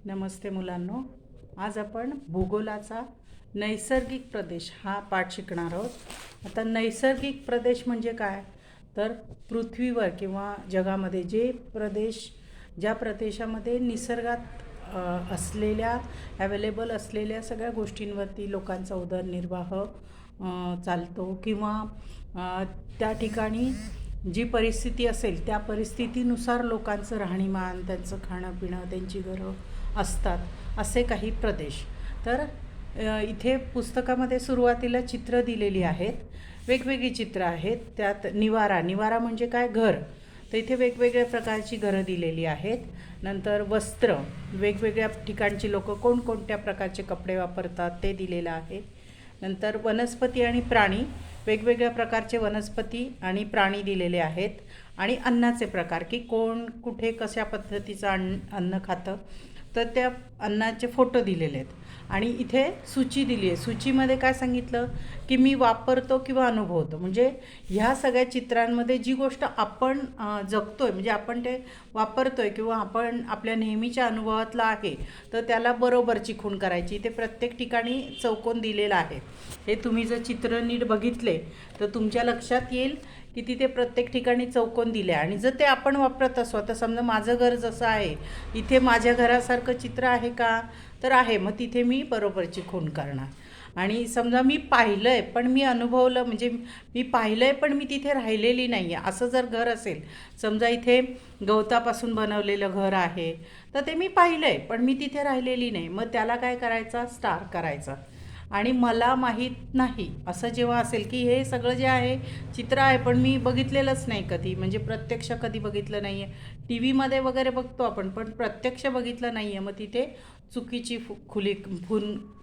नमस्ते मुलांनो. आज आपण भूगोलाचा नैसर्गिक प्रदेश हा पाठ शिकणार आहोत. आता नैसर्गिक प्रदेश म्हणजे काय, तर पृथ्वीवर किंवा जगामध्ये ज्या प्रदेशामध्ये निसर्गात असलेल्या अवेलेबल असलेल्या सगळ्या गोष्टींवरती लोकांचा उदरनिर्वाह चालतो किंवा त्या ठिकाणी जी परिस्थिती असेल त्या परिस्थितीनुसार लोकांचं राहणीमान, त्यांचं खाणंपिणं, त्यांची घरं असतात, असे काही प्रदेश. तर इथे पुस्तकामध्ये सुरुवातीला चित्र दिलेली आहेत, वेगवेगळी चित्र आहेत. त्यात निवारा म्हणजे काय, घर. तर इथे वेगवेगळ्या प्रकारची घरं दिलेली आहेत. नंतर वस्त्र, वेगवेगळ्या ठिकाणची लोक कोणकोणत्या प्रकारचे कपडे वापरतात ते दिलेलं आहे. नंतर वनस्पती आणि प्राणी, वेगवेगळ्या प्रकारचे वनस्पती आणि प्राणी दिलेले आहेत. आणि अन्नाचे प्रकार, की कोण कुठे कशा पद्धतीचं अन्न खातं, तर त्या अन्नाचे फोटो दिलेले आहेत. आणि इथे सूची दिली आहे. सूचीमध्ये काय सांगितलं, की मी वापरतो किंवा अनुभवतो. म्हणजे ह्या सगळ्या चित्रांमध्ये जी गोष्ट आपण जगतोय, म्हणजे आपण ते वापरतोय किंवा आपण आपल्या नेहमीच्या अनुभवातला आहे, तर त्याला बरोबरची खूण करायची. ते प्रत्येक ठिकाणी चौकोन दिलेला आहे. हे तुम्ही जर चित्र नीट बघितले तर तुमच्या लक्षात येईल की तिथे प्रत्येक ठिकाणी चौकोन दिले. आणि जर ते आपण वापरत असू, आता समजा माझं घर जसं आहे, इथे माझ्या घरासारखं चित्र आहे का, तर आहे, मग तिथे मी बरोबरची खूण करणार. आणि समजा मी पाहिलं आहे पण मी अनुभवलं, म्हणजे मी पाहिलं आहे पण मी तिथे राहिलेली नाही आहे, असं जर घर असेल, समजा इथे गवतापासून बनवलेलं घर आहे, तर ते मी पाहिलं आहे पण मी तिथे राहिलेली नाही, मग त्याला काय करायचा, स्टार करायचा. आणि मला माहीत नाही असं जेव्हा असेल, की हे सगळं जे आहे चित्र आहे पण मी बघितलेलंच नाही कधी, म्हणजे प्रत्यक्ष कधी बघितलं नाही आहे, टी व्हीमध्ये वगैरे बघतो आपण पण प्रत्यक्ष बघितलं नाही आहे, मग तिथे चुकीची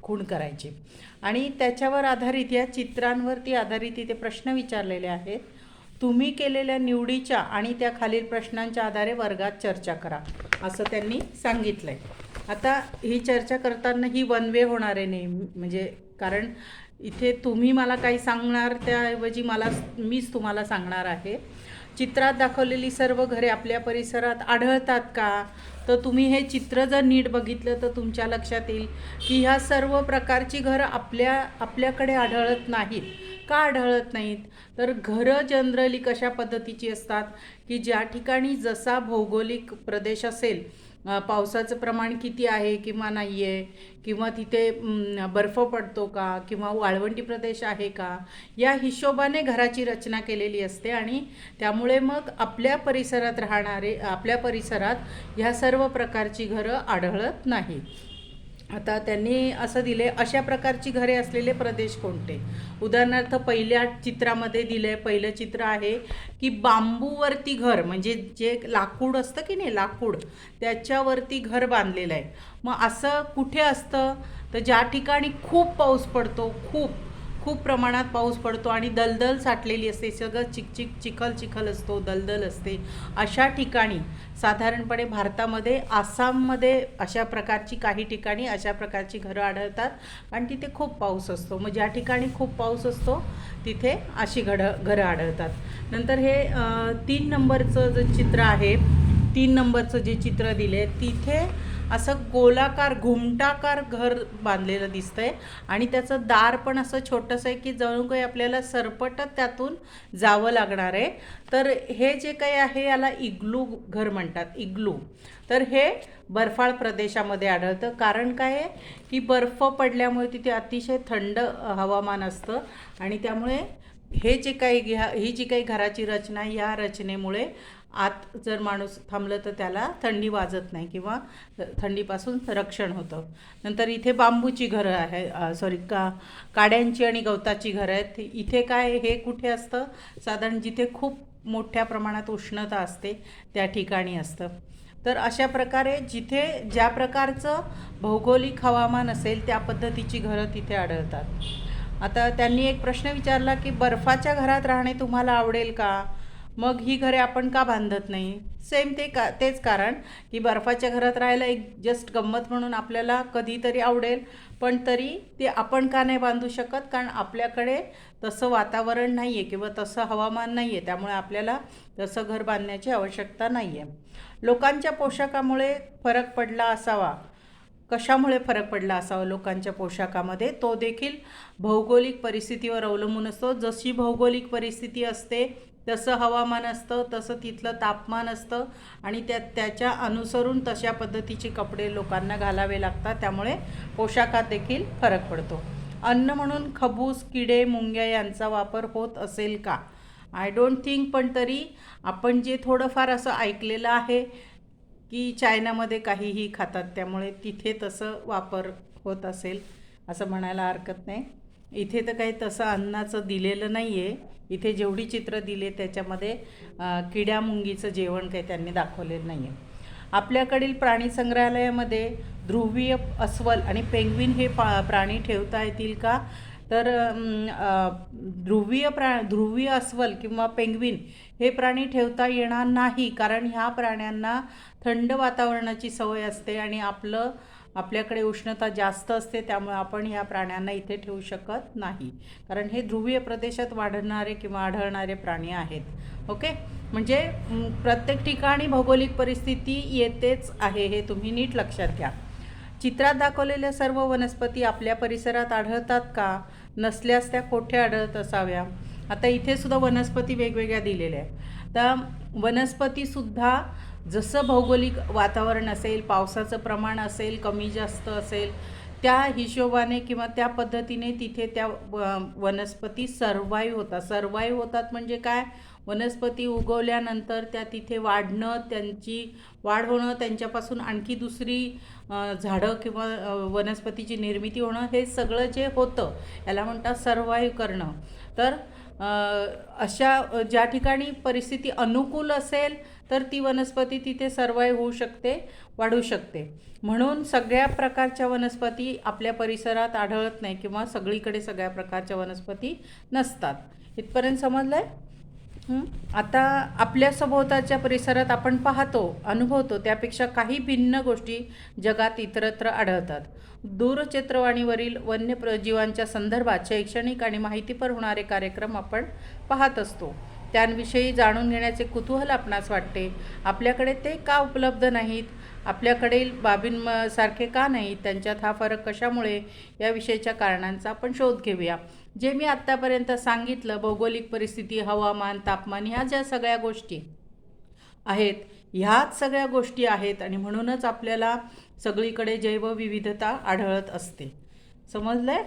खूण करायची. आणि त्याच्यावर आधारित, या चित्रांवरती आधारित इथे प्रश्न विचारलेले आहेत. तुम्ही केलेल्या निवडीच्या आणि त्या खालील प्रश्नांच्या आधारे वर्गात चर्चा करा, असं त्यांनी सांगितलं आहे. आता ही चर्चा करताना ही वन वे होणार आहे नेहमी, म्हणजे कारण इथे तुम्ही मला काही सांगणार त्याऐवजी मीच तुम्हाला सांगणार आहे. चित्रात दाखवलेली सर्व घरे आपल्या परिसरात आढळतात का, तर तुम्ही हे चित्र जर नीट बघितलं तर तुमच्या लक्षात येईल की ह्या सर्व प्रकारची घरं आपल्याकडे आढळत नाहीत. का आढळत नाहीत, तर घरं जनरली कशा पद्धतीची असतात, की ज्या ठिकाणी जसा भौगोलिक प्रदेश असेल, पावसाचं प्रमाण किती आहे किंवा नाही आहे, किंवा तिथे बर्फ पडतो का, किंवा वाळवंटी प्रदेश आहे का, या हिशोबाने घराची रचना केलेली असते. आणि त्यामुळे मग आपल्या परिसरात ह्या सर्व प्रकारची घरं आढळत नाही. आता त्यांनी असं दिले, अशा प्रकारची घरे असलेले प्रदेश कोणते. उदाहरणार्थ पहिल्या चित्रामध्ये दिलं आहे, पहिलं चित्र आहे की बांबूवरती घर, म्हणजे जे लाकूड असतं की नाही, लाकूड त्याच्यावरती घर बांधलेलं आहे. मग असं कुठे असतं, तर ज्या ठिकाणी खूप पाऊस पडतो, खूप प्रमाणात पाऊस पडतो आणि दलदल साठलेली असते, सगळं चिखल असतो, दलदल असते, अशा ठिकाणी साधारणपणे भारतामध्ये आसाममध्ये अशा प्रकारची काही ठिकाणी अशा प्रकारची घरं आढळतात आणि तिथे खूप पाऊस असतो. मग ज्या ठिकाणी खूप पाऊस असतो तिथे अशी घरं आढळतात. नंतर हे 3 नंबरचं जे चित्र आहे, 3 नंबरचं जे चित्र दिले तिथे असं गोलाकार घुमटाकार घर बांधलेलं दिसतंय आणि त्याचं दार पण असं छोटंसं आहे की जणू काही आपल्याला सरपटत त्यातून जावं लागणार आहे. तर हे जे काही आहे याला इग्लू घर म्हणतात, इग्लू. तर हे बर्फाळ प्रदेशामध्ये आढळतं. कारण काय आहे, की बर्फ पडल्यामुळे तिथे अतिशय थंड हवामान असतं आणि त्यामुळे ही जी काही घराची रचना आहे, या रचनेमुळे आत जर माणूस थांबलं तर त्याला थंडी वाजत नाही किंवा थंडीपासून रक्षण होतं. नंतर इथे बांबूची घरं आहे, काड्यांची आणि गवताची घरं आहेत. इथे काय, हे कुठे असतं, साधारण जिथे खूप मोठ्या प्रमाणात उष्णता असते त्या ठिकाणी असतं. तर अशा प्रकारे जिथे ज्या प्रकारचं भौगोलिक हवामान असेल त्या पद्धतीची घरं तिथे आढळतात. आता त्यांनी एक प्रश्न विचारला की बर्फाच्या घरात राहणे तुम्हाला आवडेल का, मग ही घरे आपण का बांधत नाही. सेम तेच कारण की बर्फाच्या घरात राहायला एक जस्ट गंमत म्हणून आपल्याला कधीतरी आवडेल, पण तरी ते आपण का नाही बांधू शकत, कारण आपल्याकडे तसं वातावरण नाही आहे किंवा तसं हवामान नाही आहे, त्यामुळे आपल्याला तसं घर बांधण्याची आवश्यकता नाही आहे. लोकांच्या पोशाखामुळे फरक पडला असावा, कशामुळे फरक पडला असावा लोकांच्या पोशाखामध्ये, तो देखील भौगोलिक परिस्थितीवर अवलंबून असतो. जशी भौगोलिक परिस्थिती असते तसं हवामान असतं, तसं तिथलं तापमान असतं आणि त्याच्या अनुसरून तशा पद्धतीचे कपडे लोकांना घालावे लागतात. त्यामुळे पोशाखात देखील फरक पडतो. अन्न म्हणून खबूस, किडे, मुंग्या यांचा वापर होत असेल का? आय डोंट थिंक, पण तरी आपण जे थोडंफार असं ऐकलेलं आहे की चायनामध्ये काहीही खातात, त्यामुळे तिथे तसं वापर होत असेल असं म्हणायला हरकत नाही. इथे तर काही तसं अन्नाचं दिलेलं नाही आहे. इथे जेवढी चित्र दिले त्याच्यामध्ये किड्या मुंगीचं जेवण काही त्यांनी दाखवलेलं नाही आहे. आपल्याकडील प्राणी संग्रहालयामध्ये ध्रुवीय अस्वल आणि पेंग्विन हे प्राणी ठेवता येतील का? तर ध्रुवीय अस्वल किंवा पेंग्विन हे प्राणी ठेवता येणार नाही, कारण ह्या प्राण्यांना थंड वातावरणाची सवय असते आणि आपल्याकडे उष्णता जास्त असते. त्यामुळे आपण ह्या प्राण्यांना इथे ठेवू शकत नाही, कारण हे ध्रुवीय प्रदेशात वाढणारे किंवा आढळणारे प्राणी आहेत. ओके, म्हणजे प्रत्येक ठिकाणी भौगोलिक परिस्थिती येतेच आहे, हे तुम्ही नीट लक्षात घ्या. चित्रात दाखवलेल्या सर्व वनस्पती आपल्या परिसरात आढळतात का? नसल्यास त्या कुठे आढळत असाव्या? आता इथे सुद्धा वनस्पती वेगवेगळ्या दिलेल्या आहेत. तर वनस्पतीसुद्धा जसं भौगोलिक वातावरण असेल, पावसाचं प्रमाण असेल, कमी जास्त असेल, त्या हिशोबाने किंवा त्या पद्धतीने तिथे त्या वनस्पती सर्वाईव्ह होतात. म्हणजे काय? वनस्पती उगवल्यानंतर त्या तिथे वाढणं, त्यांची वाढ होणं, त्यांच्यापासून आणखी दुसरी झाडं किंवा वनस्पतीची निर्मिती होणं, हे सगळं जे होतं याला म्हणतात सर्वाईव्ह करणं. तर अशा ज्या ठिकाणी परिस्थिती अनुकूल असेल तर ती वनस्पती तिथे सर्वाईव्ह होऊ शकते, वाढू शकते. म्हणून सगळ्या प्रकारच्या वनस्पती आपल्या परिसरात आढळत नाही किंवा सगळीकडे सगळ्या प्रकारच्या वनस्पती नसतात. इथपर्यंत समजलं आहे? आता आपल्या सभोवतालच्या परिसरात आपण पाहतो, अनुभवतो त्यापेक्षा काही भिन्न गोष्टी जगात इतरत्र आढळतात. दूरचित्रवाणीवरील वन्यजीवांच्या संदर्भात शैक्षणिक आणि माहितीपर होणारे कार्यक्रम आपण पाहत असतो. त्यांविषयी जाणून घेण्याचे कुतूहल आपणास वाटते. आपल्याकडे ते का उपलब्ध नाहीत? आपल्याकडील बाबींसारखे का नाहीत? त्यांच्यात हा फरक कशामुळे? याविषयीच्या कारणांचा आपण शोध घेऊया. जे मी आत्तापर्यंत सांगितलं, भौगोलिक परिस्थिती, हवामान, तापमान, ह्या ज्या सगळ्या गोष्टी आहेत, ह्याच सगळ्या गोष्टी आहेत आणि म्हणूनच आपल्याला सगळीकडे जैवविविधता आढळत असते. समजलंय?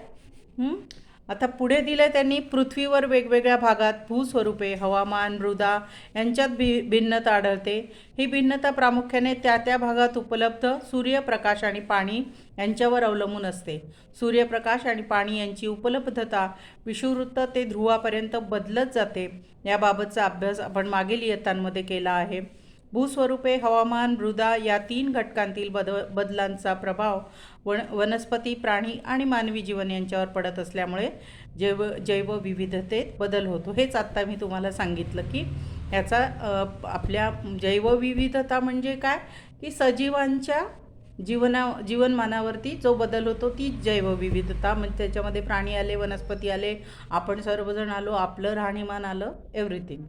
आता पुढे दिले त्यांनी, पृथ्वीवर वेगवेगळ्या भागात भूस्वरूपे, हवामान, मृदा यांच्यात भिन्नता आढळते. ही भिन्नता प्रामुख्याने त्या भागात उपलब्ध सूर्यप्रकाश आणि पाणी यांच्यावर अवलंबून असते. सूर्यप्रकाश आणि पाणी यांची उपलब्धता विषुववृत्त ते ध्रुवापर्यंत बदलत जाते. याबाबतचा अभ्यास आपण मागील इयत्तांमध्ये केला आहे. भूस्वरूपे, हवामान, मृदा या 3 घटकांतील बदलांचा प्रभाव वनस्पती, प्राणी आणि मानवी जीवन यांच्यावर पडत असल्यामुळे जैवविविधतेत बदल होतो. हेच आत्ता मी तुम्हाला सांगितलं की याचा आपल्या जैवविविधता म्हणजे काय, की सजीवांच्या जीवनमानावरती जो बदल होतो तीच जैवविविधता. म्हणजे त्याच्यामध्ये प्राणी आले, वनस्पती आले, आपण सर्वजण आलो, आपलं राहणीमान आलं, एव्हरीथिंग.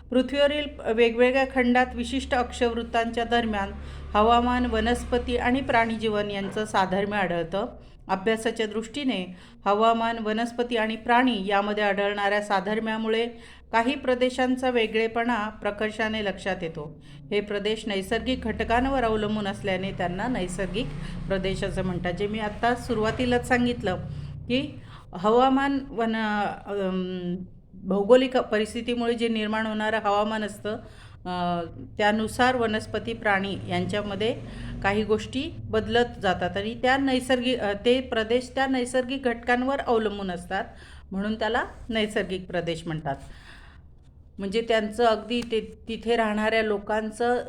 पृथ्वीवरील वेगवेगळ्या खंडात विशिष्ट अक्षवृत्तांच्या दरम्यान हवामान, वनस्पती आणि प्राणीजीवन यांचं साधर्म्य आढळतं. अभ्यासाच्या दृष्टीने हवामान, वनस्पती आणि प्राणी यामध्ये आढळणाऱ्या साधर्म्यामुळे काही प्रदेशांचा वेगळेपणा प्रकर्षाने लक्षात येतो. हे प्रदेश नैसर्गिक घटकांवर अवलंबून असल्याने त्यांना नैसर्गिक प्रदेश असं म्हणतात. जे मी आत्ता सुरुवातीलाच सांगितलं की हवामान भौगोलिक परिस्थितीमुळे जे निर्माण होणारं हवामान असतं, त्यानुसार वनस्पती, प्राणी यांच्यामध्ये काही गोष्टी बदलत जातात आणि ते प्रदेश त्या नैसर्गिक घटकांवर अवलंबून असतात, म्हणून त्याला नैसर्गिक प्रदेश म्हणतात. म्हणजे त्यांचं अगदी तिथे राहणाऱ्या लोकांचं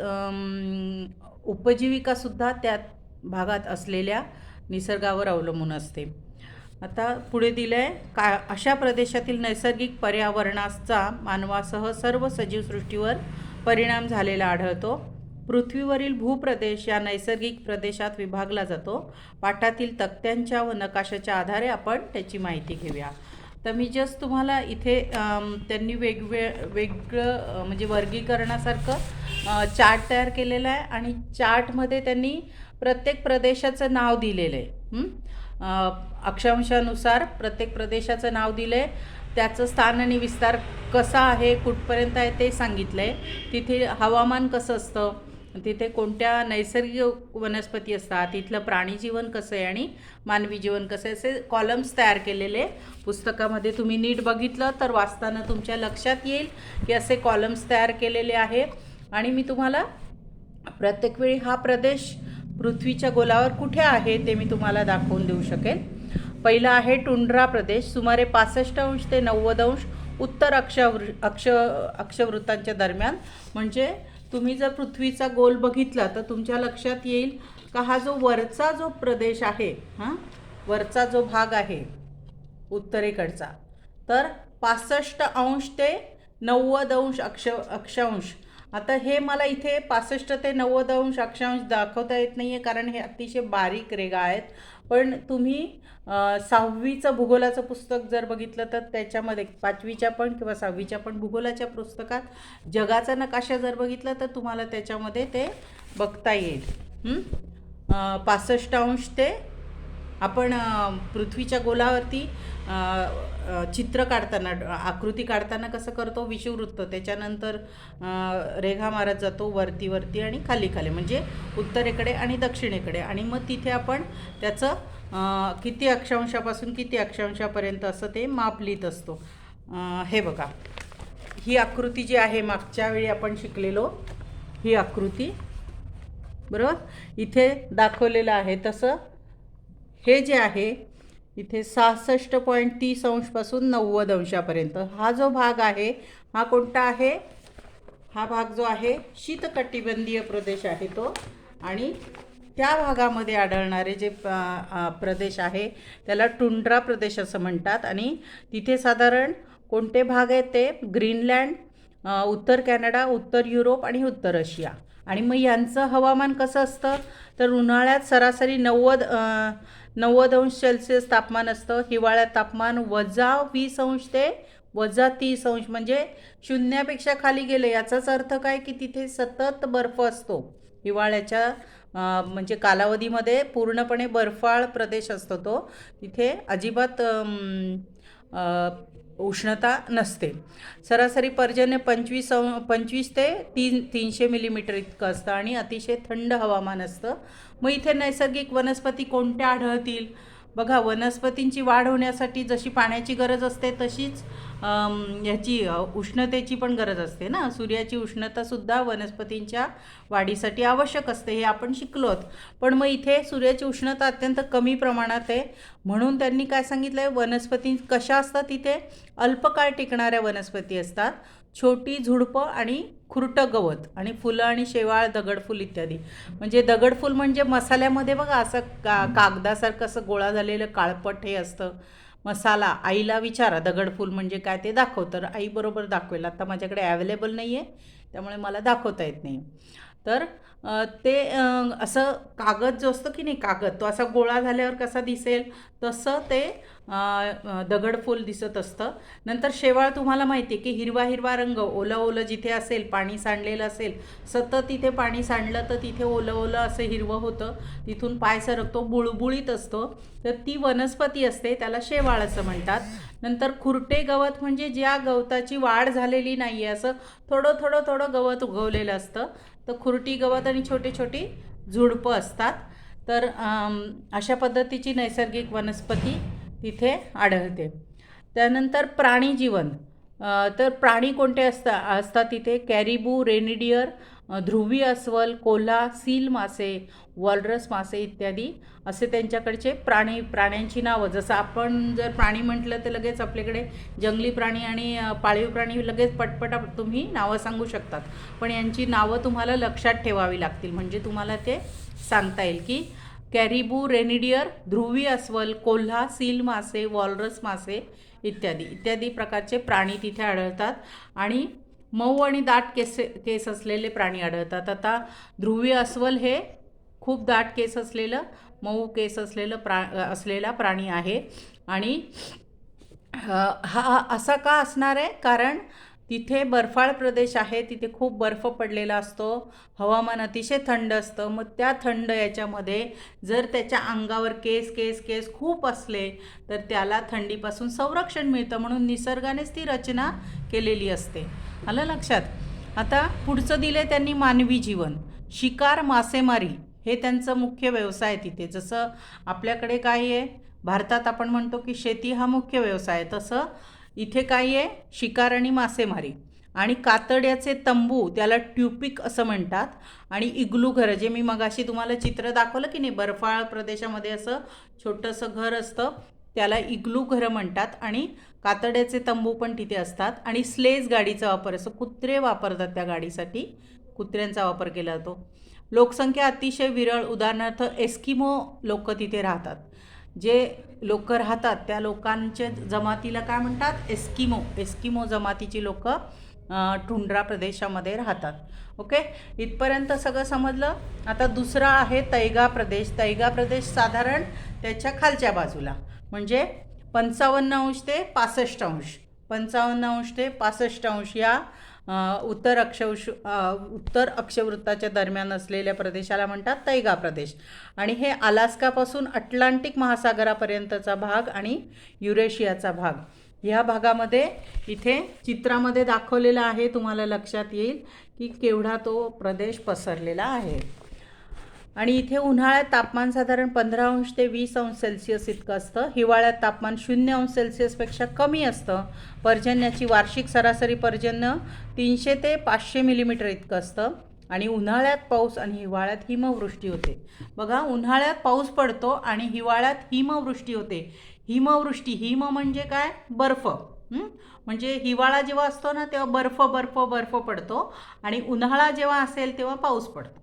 उपजीविकासुद्धा त्या भागात असलेल्या निसर्गावर अवलंबून असते. आता पुढे दिलं आहे, अशा प्रदेशातील नैसर्गिक पर्यावरणाचा मानवासह सर्व सजीवसृष्टीवर परिणाम झालेला आढळतो. पृथ्वीवरील भूप्रदेश या नैसर्गिक प्रदेशात विभागला जातो. पाठातील तक्त्यांच्या व नकाशाच्या आधारे आपण त्याची माहिती घेऊया. तर मी जस्ट तुम्हाला इथे त्यांनी वेगळं म्हणजे वर्गीकरणासारखं चार्ट तयार केलेला आहे आणि चार्टमध्ये त्यांनी प्रत्येक प्रदेशाचं नाव दिलेलं आहे. अक्षांशानुसार प्रत्येक प्रदेशाचं नाव दिलं आहे, त्याचं स्थान आणि विस्तार कसा आहे, कुठपर्यंत आहे ते सांगितलं आहे. तिथे हवामान कसं असतं, तिथे कोणत्या नैसर्गिक वनस्पती असतात, तिथलं प्राणी जीवन कसं आहे आणि मानवी जीवन कसं आहे, असे कॉलम्स तयार केलेले पुस्तकामध्ये. तुम्ही नीट बघितलं तर वाचताना तुमच्या लक्षात येईल की असे कॉलम्स तयार केलेले आहे. आणि मी तुम्हाला प्रत्येक वेळी हा प्रदेश पृथ्वीच्या गोलावर कुठे आहे ते मी तुम्हाला दाखवून देऊ शकेल. पहिला आहे टुंड्रा प्रदेश, सुमारे 65 ते 90 उत्तर अक्षवृत्तांच्या दरम्यान. म्हणजे तुम्ही जर पृथ्वीचा गोल बघितला तर तुमच्या लक्षात येईल का हा जो वरचा जो प्रदेश आहे, वरचा जो भाग आहे उत्तरेकडचा, तर 65 ते 90 अक्षांश. आता हे मला इथे 65 ते 90 अक्षांश दाखवता येत नाही आहे, कारण हे अतिशय बारीक रेघा आहेत. पण तुम्ही 6वीचं भूगोलाचं पुस्तक जर बघितलं तर त्याच्यामध्ये 5वीच्या पण किंवा 6वीच्या पण भूगोलाच्या पुस्तकात जगाचा नकाशा जर बघितला तर तुम्हाला त्याच्यामध्ये ते बघता येईल. 65 ते आपण पृथ्वीच्या गोलावरती चित्र काढताना, आकृती काढताना कसं करतो, विषुववृत्त, त्याच्यानंतर रेघा मारत जातो वरती वरती आणि खाली खाली, म्हणजे उत्तरेकडे आणि दक्षिणेकडे. आणि मग तिथे आपण त्याचं किती अक्षांशापासून किती अक्षांशापर्यंत असं ते माप लिहित असतो. हे बघा, ही आकृती जी आहे मागच्या वेळी आपण शिकलेलो, ही आकृती बरोबर इथे दाखवलेलं आहे. तसं हे जे आहे इथे 66.30 पासून 90 हा जो भाग आहे हा कोणता आहे, हा भाग जो आहे शीतकटिबंधीय प्रदेश आहे तो. आणि त्या भागामध्ये आढळणारे जे प्रदेश आहे त्याला टुंड्रा प्रदेश असं म्हणतात. आणि तिथे साधारण कोणते भाग आहेत ते ग्रीनलँड, उत्तर कॅनडा, उत्तर युरोप आणि उत्तर रशिया. आणि मग यांचं हवामान कसं असतं तर उन्हाळ्यात सरासरी 90°C तापमान असतं. हिवाळ्यात तापमान -20° ते -30°, म्हणजे शून्यापेक्षा खाली गेले. याचाच अर्थ काय की तिथे सतत बर्फ असतो. हिवाळ्याच्या म्हणजे कालावधीमध्ये पूर्णपणे बर्फाळ प्रदेश असतो तो. तिथे अजिबात उष्णता नसते. सरासरी पर्जन्य 25 ते 300 मिलीमीटर इतकं असतं आणि अतिशय थंड हवामान असतं. मग इथे नैसर्गिक वनस्पती कोणत्या आढळतील बघा. वनस्पतींची वाढ होण्यासाठी जशी पाण्याची गरज असते तशीच ह्याची उष्णतेची पण गरज असते ना. सूर्याची उष्णतासुद्धा वनस्पतींच्या वाढीसाठी आवश्यक असते, हे आपण शिकलोत. पण मग इथे सूर्याची उष्णता अत्यंत कमी प्रमाणात आहे, म्हणून त्यांनी काय सांगितलं आहे, वनस्पती कशा असतात तिथे अल्पकाळ टिकणाऱ्या वनस्पती असतात. छोटी झुडपं आणि खुरटं गवत आणि फुलं आणि शेवाळ, दगडफूल इत्यादी. म्हणजे दगडफूल म्हणजे मसाल्यामध्ये बघा असं कागदासारखं असं गोळा झालेलं काळपट हे असतं मसाला. आईला विचारा दगडफूल म्हणजे काय ते दाखव, तर आई बरोबर दाखवेल. आता माझ्याकडे अवेलेबल नाही आहे त्यामुळे मला दाखवता येत नाही. तर ते असं कागद जो असतो की नाही, कागद तो असा गोळा झाल्यावर कसा दिसेल तसं ते दगडफूल दिसत असतं. नंतर शेवाळ तुम्हाला माहिती आहे की हिरवा हिरवा रंग, ओलं ओलं जिथे असेल, पाणी सांडलेलं असेल, सतत तिथे पाणी सांडलं तर तिथे ओलं ओलं असं हिरवं होतं, तिथून पाय सरकतो, बुळबुळीत असतो, तर ती वनस्पती असते, त्याला शेवाळ असं म्हणतात. नंतर खुरटे गवत म्हणजे ज्या गवताची वाढ झालेली नाही आहे, असं थोडं थोडं थोडं गवत उगवलेलं असतं, तर खुरटी गवत आणि छोटी छोटी झुडपं असतात. तर अशा पद्धतीची नैसर्गिक वनस्पती तिथे आढळते. त्यानंतर प्राणी जीवन, तर प्राणी कोणते असतात तिथे कॅरिबू, रेनिडियर, ध्रुवी अस्वल, कोल्हा, सील मासे, वॉलरस मासे इत्यादी असे त्यांच्याकडचे प्राण्यांची नावं. जसं आपण जर प्राणी म्हटलं तर लगेच आपल्याकडे जंगली प्राणी आणि पाळीव प्राणी लगेच पटपट तुम्ही नावं सांगू शकतात, पण यांची नावं तुम्हाला लक्षात ठेवावी लागतील, म्हणजे तुम्हाला ते सांगता येईल की कॅरिबू, रेनिडियर, ध्रुवी अस्वल, कोल्हा, सील मासे, वॉलरस मासे इत्यादी इत्यादी प्रकारचे प्राणी तिथे आढळतात. आणि मऊ आणि दाट केस असलेले प्राणी आढळतात. आता ध्रुवी अस्वल हे खूप दाट केस असलेलं, मऊ केस असलेला प्राणी आहे. आणि हा असा का असणार आहे, कारण तिथे बर्फाळ प्रदेश आहे, तिथे खूप बर्फ पडलेला असतो, हवामान अतिशय थंड असतं. मग त्या थंड याच्यामध्ये जर त्याच्या अंगावर केस केस केस खूप असले तर त्याला थंडीपासून संरक्षण मिळतं, म्हणून निसर्गानेच ती रचना केलेली असते. आलं लक्षात? आता पुढचं दिले त्यांनी मानवी जीवन. शिकार, मासेमारी हे त्यांचं मुख्य व्यवसाय आहे तिथे. जसं आपल्याकडे काय आहे, भारतात आपण म्हणतो की शेती हा मुख्य व्यवसाय आहे, तसं इथे काय आहे, शिकार आणि मासेमारी. आणि कातड्याचे तंबू, त्याला ट्यूपिक असं म्हणतात. आणि इग्लू घरं, जे मी मगाशी तुम्हाला चित्र दाखवलं की नाही, बर्फाळ प्रदेशामध्ये असं छोटंसं घर असतं, त्याला इग्लू घरं म्हणतात. आणि कातड्याचे तंबू पण तिथे असतात. आणि स्लेज गाडीचा वापर असतो, कुत्रे वापरतात त्या गाडीसाठी, कुत्र्यांचा वापर केला जातो. लोकसंख्या अतिशय विरळ, उदाहरणार्थ एस्किमो लोक तिथे राहतात. जे लोक राहतात त्या लोकांच्या जमातीला काय म्हणतात, एस्किमो. एस्किमो जमातीची लोक टुंड्रा प्रदेशामध्ये राहतात. ओके, इथपर्यंत सगळं समजलं. आता दुसरा आहे तैगा प्रदेश. तैगा प्रदेश साधारण त्याच्या खालच्या बाजूला, म्हणजे 55° ते 65°, 55° ते 65° या उत्तर अक्षवृत्ताच्या दरम्यान असलेल्या प्रदेशाला म्हणतात तैगा प्रदेश. आणि हे अलास्कापासून अटलांटिक महासागरापर्यंतचा भाग आणि युरेशियाचा भाग, ह्या भागामध्ये इथे चित्रामध्ये दाखवलेला आहे. तुम्हाला लक्षात येईल की केवढा तो प्रदेश पसरलेला आहे. आणि इथे उन्हाळ्यात तापमान साधारण 15° ते 20° सेल्सिअस इतकं असतं. हिवाळ्यात तापमान 0° सेल्सिअसपेक्षा कमी असतं. पर्जन्याची वार्षिक सरासरी पर्जन्य 300 ते 500 मिलीमीटर इतकं असतं. आणि उन्हाळ्यात पाऊस आणि हिवाळ्यात हिमवृष्टी होते. बघा, उन्हाळ्यात पाऊस पडतो आणि हिवाळ्यात हिमवृष्टी होते. हिमवृष्टी, हिम म्हणजे काय, बर्फ. म्हणजे हिवाळा जेव्हा असतो ना तेव्हा बर्फ बर्फ बर्फ पडतो, आणि उन्हाळा जेव्हा असेल तेव्हा पाऊस पडतो.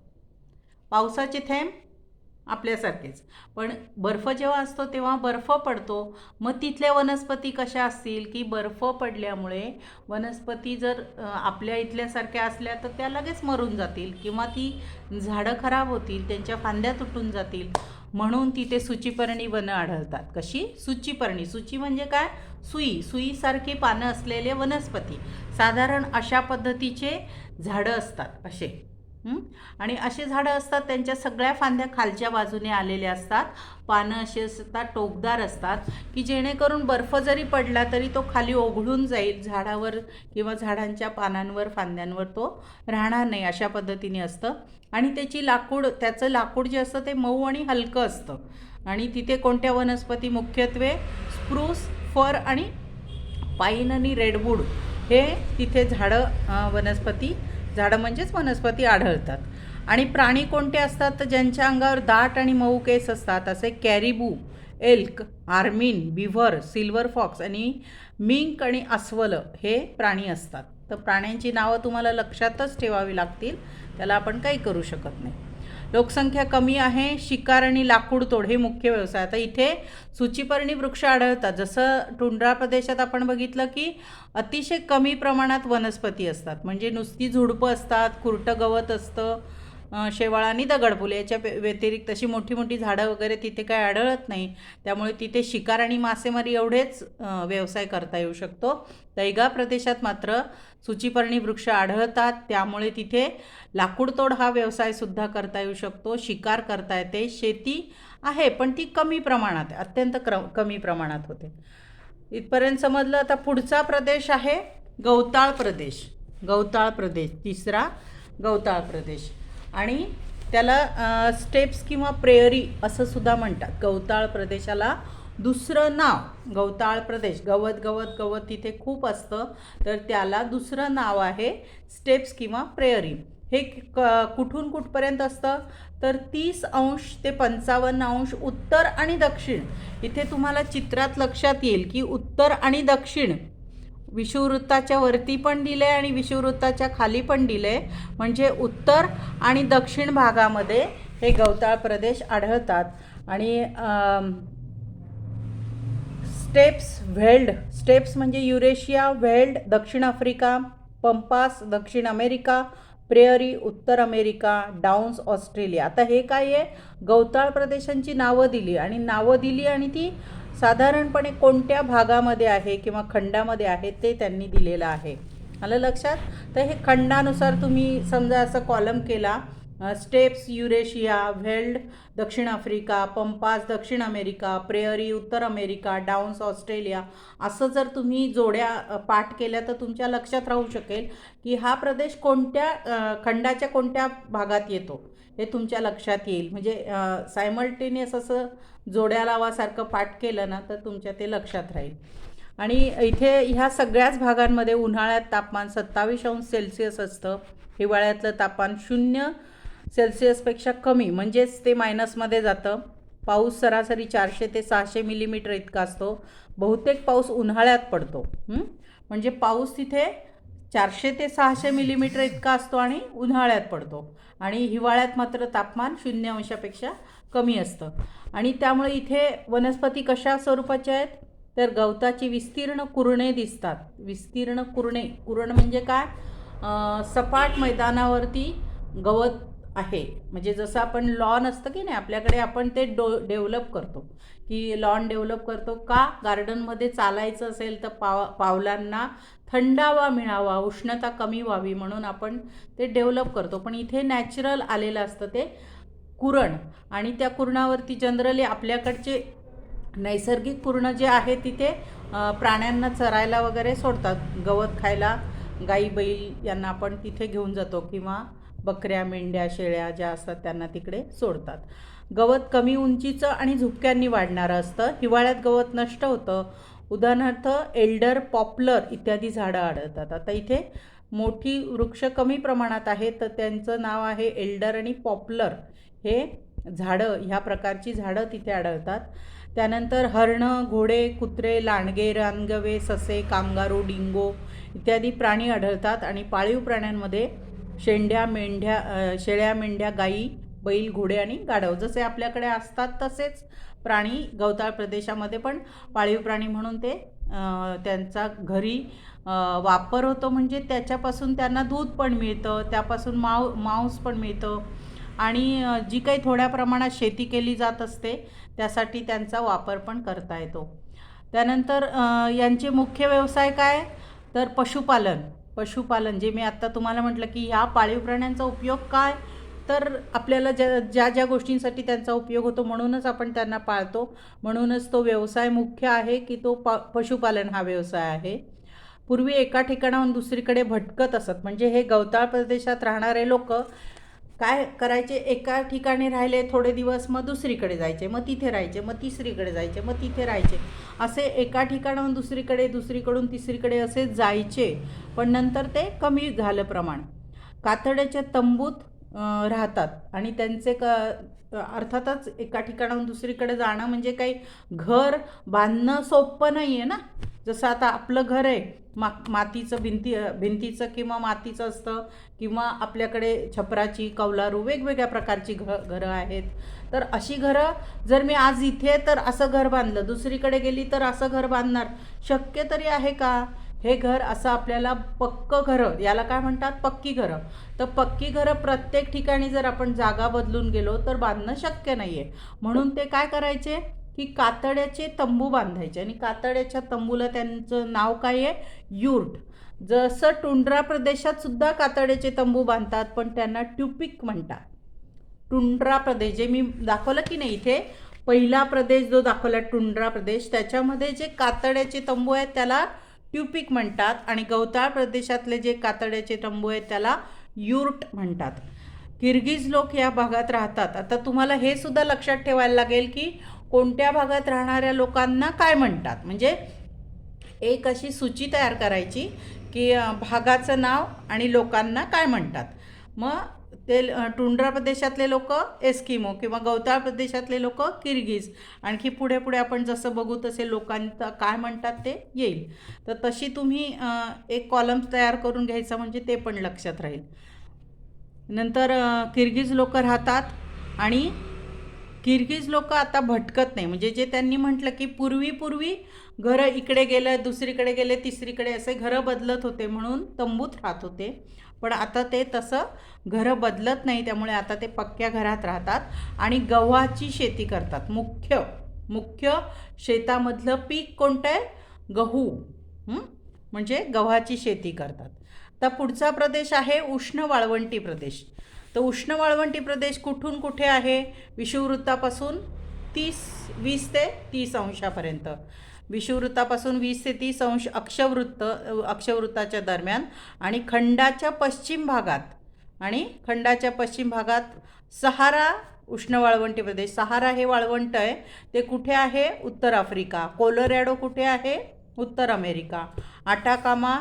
पावसाचे थेंब आपल्यासारखेच, पण बर्फ जेव्हा असतो तेव्हा बर्फ पडतो. मग तिथल्या वनस्पती कशा असतील की बर्फ पडल्यामुळे वनस्पती जर आपल्या इथल्यासारख्या असल्या तर त्या लगेच मरून जातील, किंवा ती झाडं खराब होतील, त्यांच्या फांद्या तुटून जातील. म्हणून तिथे सूचीपर्णी वनं आढळतात. कशी? सूचीपर्णी. सूची म्हणजे काय, सुई, सुईसारखी पानं असलेले वनस्पती. साधारण अशा पद्धतीचे झाडं असतात असे. आणि असे झाडं असतात, त्यांच्या सगळ्या फांद्या खालच्या बाजूने आलेल्या असतात. पानं अशी असतात, टोकदार असतात, की जेणेकरून बर्फ जरी पडला तरी तो खाली ओघळून जाईल झाडावर किंवा झाडांच्या पानांवर, फांद्यांवर तो राहणार नाही, अशा पद्धतीने असतं. आणि त्याचं लाकूड जे असतं ते मऊ आणि हलकं असतं. आणि तिथे कोणत्या वनस्पती, मुख्यत्वे स्प्रूस, फर आणि पाईन आणि रेडवूड हे तिथे झाडं म्हणजेच वनस्पती आढळतात. आणि प्राणी कोणते असतात तर ज्यांच्या अंगावर दाट आणि मऊ केस असतात, असे caribou, elk, ermine, beaver, silver fox आणि मिंक आणि अस्वल हे प्राणी असतात. तर प्राण्यांची नावं तुम्हाला लक्षातच ठेवावी लागतील, त्याला आपण काही करू शकत नाही. लोकसंख्या कमी आहे, शिकार आणि लाकूड तोड हे मुख्य व्यवसाय. आता इथे सूचीपर्णी वृक्ष आढळतात. जसं टुंड्रा प्रदेशात आपण बघितलं की अतिशय कमी प्रमाणात वनस्पती असतात, म्हणजे नुसती झुडपं असतात, खुरटं गवत असतं, शेवाळ आणि दगडफूल, याच्या व्यतिरिक्त अशी मोठी मोठी झाडं वगैरे तिथे काय आढळत नाही. त्यामुळे तिथे शिकार आणि मासेमारी एवढेच व्यवसाय करता येऊ शकतो. तैगा प्रदेशात मात्र सूचीपर्णी वृक्ष आढळतात, त्यामुळे तिथे लाकूडतोड हा व्यवसायसुद्धा करता येऊ शकतो, शिकार करता येते, शेती आहे पण ती कमी प्रमाणात, अत्यंत कमी प्रमाणात होते. इथपर्यंत समजलं. आता पुढचा प्रदेश आहे गवताळ प्रदेश. गवताळ प्रदेश, तिसरा गवताळ प्रदेश. आणि त्याला स्टेप्स किंवा प्रेयरी असं सुद्धा म्हणतात. गवताळ प्रदेशाला दुसरं नाव गवताळ प्रदेश, गवत गवत गवत तिथे खूप असतं, तर त्याला दुसरं नाव आहे स्टेप्स किंवा प्रेयरी. हे कुठून कुठपर्यंत असतं तर 30° ते 55° उत्तर आणि दक्षिण. इथे तुम्हाला चित्रात लक्षात येईल की उत्तर आणि दक्षिण विषुववृत्ताच्या वरती पण दिले आणि विषुववृत्ताच्या खाली पण दिले, म्हणजे उत्तर आणि दक्षिण भागामध्ये हे गवताळ प्रदेश आढळतात. आणि स्टेप्स म्हणजे युरेशिया, व्हेल्ड दक्षिण आफ्रिका, पंपास दक्षिण अमेरिका, प्रेयरी उत्तर अमेरिका, डाऊन्स ऑस्ट्रेलिया. आता हे काय आहे, गवताळ प्रदेशांची नावं दिली आणि ती साधारणपणे कोणत्या भागामध्ये आहे किंवा खंडामध्ये आहे ते त्यांनी दिलेलं आहे. आलं लक्षात? तर हे खंडानुसार तुम्ही समजा असं कॉलम केला, स्टेप्स युरेशिया, व्हेल्ड दक्षिण आफ्रिका, पंपास दक्षिण अमेरिका, प्रेयरी उत्तर अमेरिका, डाऊन्स ऑस्ट्रेलिया, असं जर तुम्ही जोड्या पाठ केल्या तर तुमच्या लक्षात राहू शकेल की हा प्रदेश कोणत्या खंडाच्या कोणत्या भागात येतो, हे तुमच्या लक्षात येईल. म्हणजे सायमल्टेनियस असं जोड्या लावासारखं पाठ केलं ना तर तुमच्या ते लक्षात राहील. आणि इथे ह्या सगळ्याच भागांमध्ये उन्हाळ्यात तापमान 27°C असतं, हिवाळ्यातलं तापमान 0°C कमी, म्हणजेच ते मायनसमध्ये जातं. पाऊस सरासरी 400 ते 600 मिलीमीटर इतका असतो. बहुतेक पाऊस उन्हाळ्यात पडतो. म्हणजे पाऊस तिथे 400 ते 600 मिलीमीटर इतका असतो आणि उन्हाळ्यात पडतो. आणि हिवाळ्यात मात्र तापमान 0°पेक्षा कमी असतं. आणि त्यामुळे इथे वनस्पती कशा स्वरूपाच्या आहेत, तर गवताची विस्तीर्ण कुरणे दिसतात. विस्तीर्ण कुरणे, कुरण म्हणजे काय, सपाट मैदानावरती गवत आहे. म्हणजे जसं आपण लॉन असतं की नाही आपल्याकडे, आपण ते डेव्हलप करतो की लॉन डेव्हलप करतो का, गार्डनमध्ये चालायचं असेल तर पावलांना थंडावा मिळावा, उष्णता कमी व्हावी म्हणून आपण ते डेव्हलप करतो. पण इथे नॅचरल आलेलं असतं ते कुरण. आणि त्या कुरणावरती जनरली आपल्याकडचे नैसर्गिक कुरण जे आहे तिथे प्राण्यांना चरायला वगैरे सोडतात, गवत खायला गाई बैल यांना आपण तिथे घेऊन जातो, किंवा बकऱ्या मेंढ्या शेळ्या ज्या असतात त्यांना तिकडे सोडतात. गवत कमी उंचीचं आणि झुपक्यांनी वाढणारं असतं. हिवाळ्यात गवत नष्ट होतं. उदाहरणार्थ एल्डर, पॉप्लर इत्यादी झाडं आढळतात. आता इथे मोठी वृक्ष कमी प्रमाणात आहेत तर त्यांचं नाव आहे एल्डर आणि पॉप्लर. हे झाडं, ह्या प्रकारची झाडं तिथे आढळतात. त्यानंतर हरणं, घोडे, कुत्रे, लांडगे, रानगवे, ससे, कांगारू, डिंगो इत्यादी प्राणी आढळतात. आणि पाळीव प्राण्यांमध्ये शेळ्या, मेंढ्या, गाई, बैल, घोडे आणि गाढव जसे आपल्याकडे असतात तसेच प्राणी गवताळ प्रदेशामध्ये पण पाळीव प्राणी म्हणून ते त्यांचा घरी वापर होतो. म्हणजे त्याच्यापासून त्यांना दूध पण मिळतं, त्यापासून मांस पण मिळतं. आणि जी काही थोड्या प्रमाणात शेती केली जात असते त्यासाठी त्यांचा वापर पण करता येतो. त्यानंतर यांचे मुख्य व्यवसाय काय, तर पशुपालन जे मी आत्ता तुम्हाला म्हटलं की ह्या पाळीव प्राण्यांचा उपयोग काय, तर आपल्याला ज्या गोष्टींसाठी त्यांचा उपयोग होतो म्हणूनच आपण त्यांना पाळतो, म्हणूनच तो व्यवसाय मुख्य आहे की तो पशुपालन हा व्यवसाय आहे. पूर्वी एका ठिकाणाहून दुसरीकडे भटकत असत. म्हणजे हे गवताळ प्रदेशात राहणारे लोक काय करायचे, एका ठिकाणी राहिले थोडे दिवस, मग दुसरीकडे जायचे, मग तिथे राहायचे, मग तिसरीकडे जायचे, मग तिथे राहायचे, असे एका ठिकाणाहून दुसरीकडे, दुसरीकडून तिसरीकडे असे जायचे. पण नंतर ते कमी झालं प्रमाण. कातड्याच्या तंबूत राहतात आणि त्यांचे अर्थातच एका ठिकाणाहून दुसरीकडे जाणं म्हणजे काही घर बांधणं सोपं नाही आहे ना. जसं आता आपलं घर आहे, मातीचं भिंतीचं किंवा मातीचं असतं, किंवा आपल्याकडे छपराची, कौलारू वेगवेगळ्या प्रकारची घरं आहेत. तर अशी घरं जर मी आज इथे तर असं घर बांधलं, दुसरीकडे गेली तर असं घर बांधणार, शक्य तरी आहे का? हे घर असं आपल्याला पक्कं घरं, याला काय म्हणतात, पक्की घरं. तर पक्की घरं प्रत्येक ठिकाणी जर आपण जागा बदलून गेलो तर बांधणं शक्य नाही आहे. म्हणून ते काय करायचे की कातड्याचे तंबू बांधायचे. आणि कातड्याच्या तंबूला त्यांचं नाव काय आहे, युर्ट. जसं टुंड्रा प्रदेशात सुद्धा कातड्याचे तंबू बांधतात, पण त्यांना ट्यूपिक म्हणतात. टुंड्रा प्रदेश जे मी दाखवलं की नाही इथे, पहिला प्रदेश जो दाखवला टुंड्रा प्रदेश, त्याच्यामध्ये जे कातड्याचे तंबू आहेत त्याला ट्यूपिक म्हणतात. आणि गवताळ प्रदेशातले जे कातड्याचे तंबू आहेत त्याला युर्ट म्हणतात. किर्गिज लोक या भागात राहतात. आता तुम्हाला हे सुद्धा लक्षात ठेवायला लागेल की कोणत्या भागात राहणाऱ्या लोकांना काय म्हणतात. म्हणजे एक अशी सूची तयार करायची की भागाचं नाव आणि लोकांना काय म्हणतात. मग ते टुंड्रा प्रदेशातले लोक एस्किमो, किंवा गवताळ प्रदेशातले लोक किर्गिज. आणखी पुढे पुढे आपण जसं बघू तसे लोकांना काय म्हणतात ते येईल. तर तशी तुम्ही एक कॉलम तयार करून घ्यायचा म्हणजे ते पण लक्षात राहील. नंतर किर्गिज लोक राहतात आणि किर्गिज लोक आता भटकत नाही. म्हणजे जे त्यांनी म्हटलं की पूर्वी घरं इकडे गेलं, दुसरीकडे गेले, तिसरीकडे असे घरं बदलत होते म्हणून तंबूत राहत होते. पण आता ते तसं घरं बदलत नाही, त्यामुळे आता ते पक्क्या घरात राहतात आणि गव्हाची शेती करतात. मुख्य शेतामधलं पीक कोणतं आहे, गहू. म्हणजे गव्हाची शेती करतात. आता पुढचा प्रदेश आहे उष्ण वाळवंटी प्रदेश. तर उष्ण वाळवंटी प्रदेश कुठून कुठे आहे? विषुववृत्तापासून 20 ते 30 अंशापर्यंत. विषुववृत्तापासून 20 ते 30 अंश अक्षवृत्ताच्या दरम्यान आणि खंडाच्या पश्चिम भागात सहारा उष्ण वाळवंटी प्रदेश. सहारा हे वाळवंट आहे, ते कुठे आहे? उत्तर आफ्रिका. कोलोरॅडो कुठे आहे? उत्तर अमेरिका. आटाकामा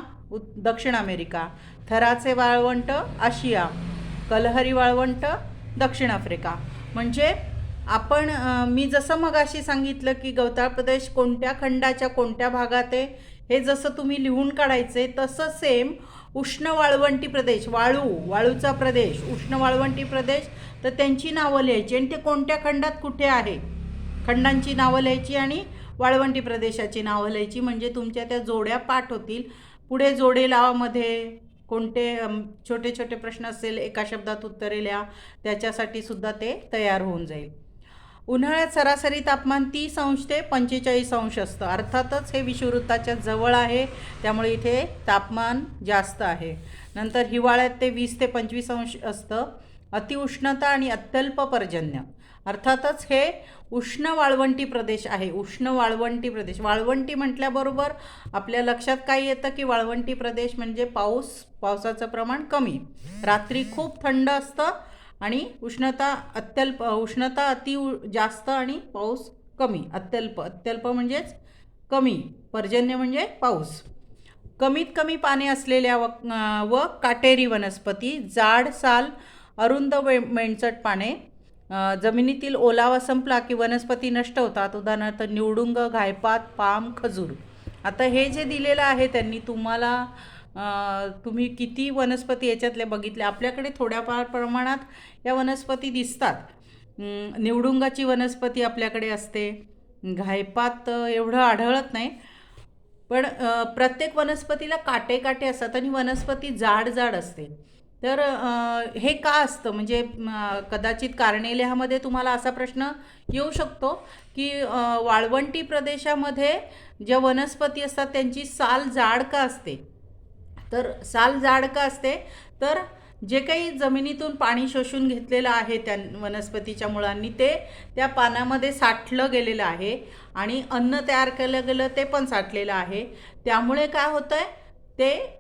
दक्षिण अमेरिका. थराचे वाळवंट आशिया. कलहरी वाळवंट दक्षिण आफ्रिका. म्हणजे आपण मी जसं मगाशी सांगितलं की गवताळ प्रदेश कोणत्या खंडाच्या कोणत्या भागात आहे, हे जसं तुम्ही लिहून काढायचे, तसं सेम उष्ण वाळवंटी प्रदेश, वाळूचा प्रदेश, उष्ण वाळवंटी प्रदेश, तर त्यांची नावं लिहायची आणि ते कोणत्या खंडात कुठे आहे, खंडांची नावं लिहायची आणि वाळवंटी प्रदेशाची नावं लिहायची. म्हणजे तुमच्या त्या जोड्या पाठ होतील. पुढे जोडे लावामध्ये कोणते छोटे छोटे प्रश्न असेल, एका शब्दात उत्तरे लिहा, त्याच्यासाठी सुद्धा ते तयार होऊन जाईल. उन्हाळ्यात सरासरी तापमान 30 अंश ते 45 अंश असतं. अर्थातच हे विषुववृत्ताच्या जवळ आहे, त्यामुळे इथे तापमान जास्त आहे. नंतर हिवाळ्यात ते 20 ते 25 अंश असतं. अतिउष्णता आणि अत्यल्प पर्जन्य. अर्थातच हे उष्ण वाळवंटी प्रदेश आहे. उष्ण वाळवंटी प्रदेश, वाळवंटी म्हटल्याबरोबर आपल्या लक्षात काय येतं की वाळवंटी प्रदेश म्हणजे पावसाचं प्रमाण कमी, रात्री खूप थंड असतं आणि उष्णता अति जास्त आणि पाऊस कमी. अत्यल्प म्हणजेच कमी, पर्जन्य म्हणजे पाऊस. कमीत कमी पाने असलेल्या व काटेरी वनस्पती, जाड साल, अरुंद मेंचट पाने. जमिनीतील ओलावा संपला की वनस्पती नष्ट होतात. उदाहरणार्थ निवडुंग, घायपात, पाम, खजूर. आता हे जे दिलेलं आहे त्यांनी तुम्हाला, तुम्ही किती वनस्पती याच्यातल्या बघितल्या? आपल्याकडे थोड्याफार प्रमाणात या वनस्पती दिसतात. निवडुंगाची वनस्पती आपल्याकडे असते, घायपात एवढं आढळत नाही, पण प्रत्येक वनस्पतीला काटे असतात आणि वनस्पती जाड असते. तर हे का असतं? म्हणजे कदाचित कारणे तुम्हाला असा प्रश्न येऊ शकतो की वाळवंटी प्रदेशामध्ये ज्या वनस्पती असतात त्यांची साल जाड का असते? तर साल जाड का असते? तर जे काही जमिनीतून पाणी शोषून घेतलेलं आहे त्या वनस्पतीच्या मुळांनी, ते त्या पानामध्ये साठलं गेलेलं आहे आणि अन्न तयार केलं गेलं ते पण साठलेलं आहे. त्यामुळे काय होतं आहे, ते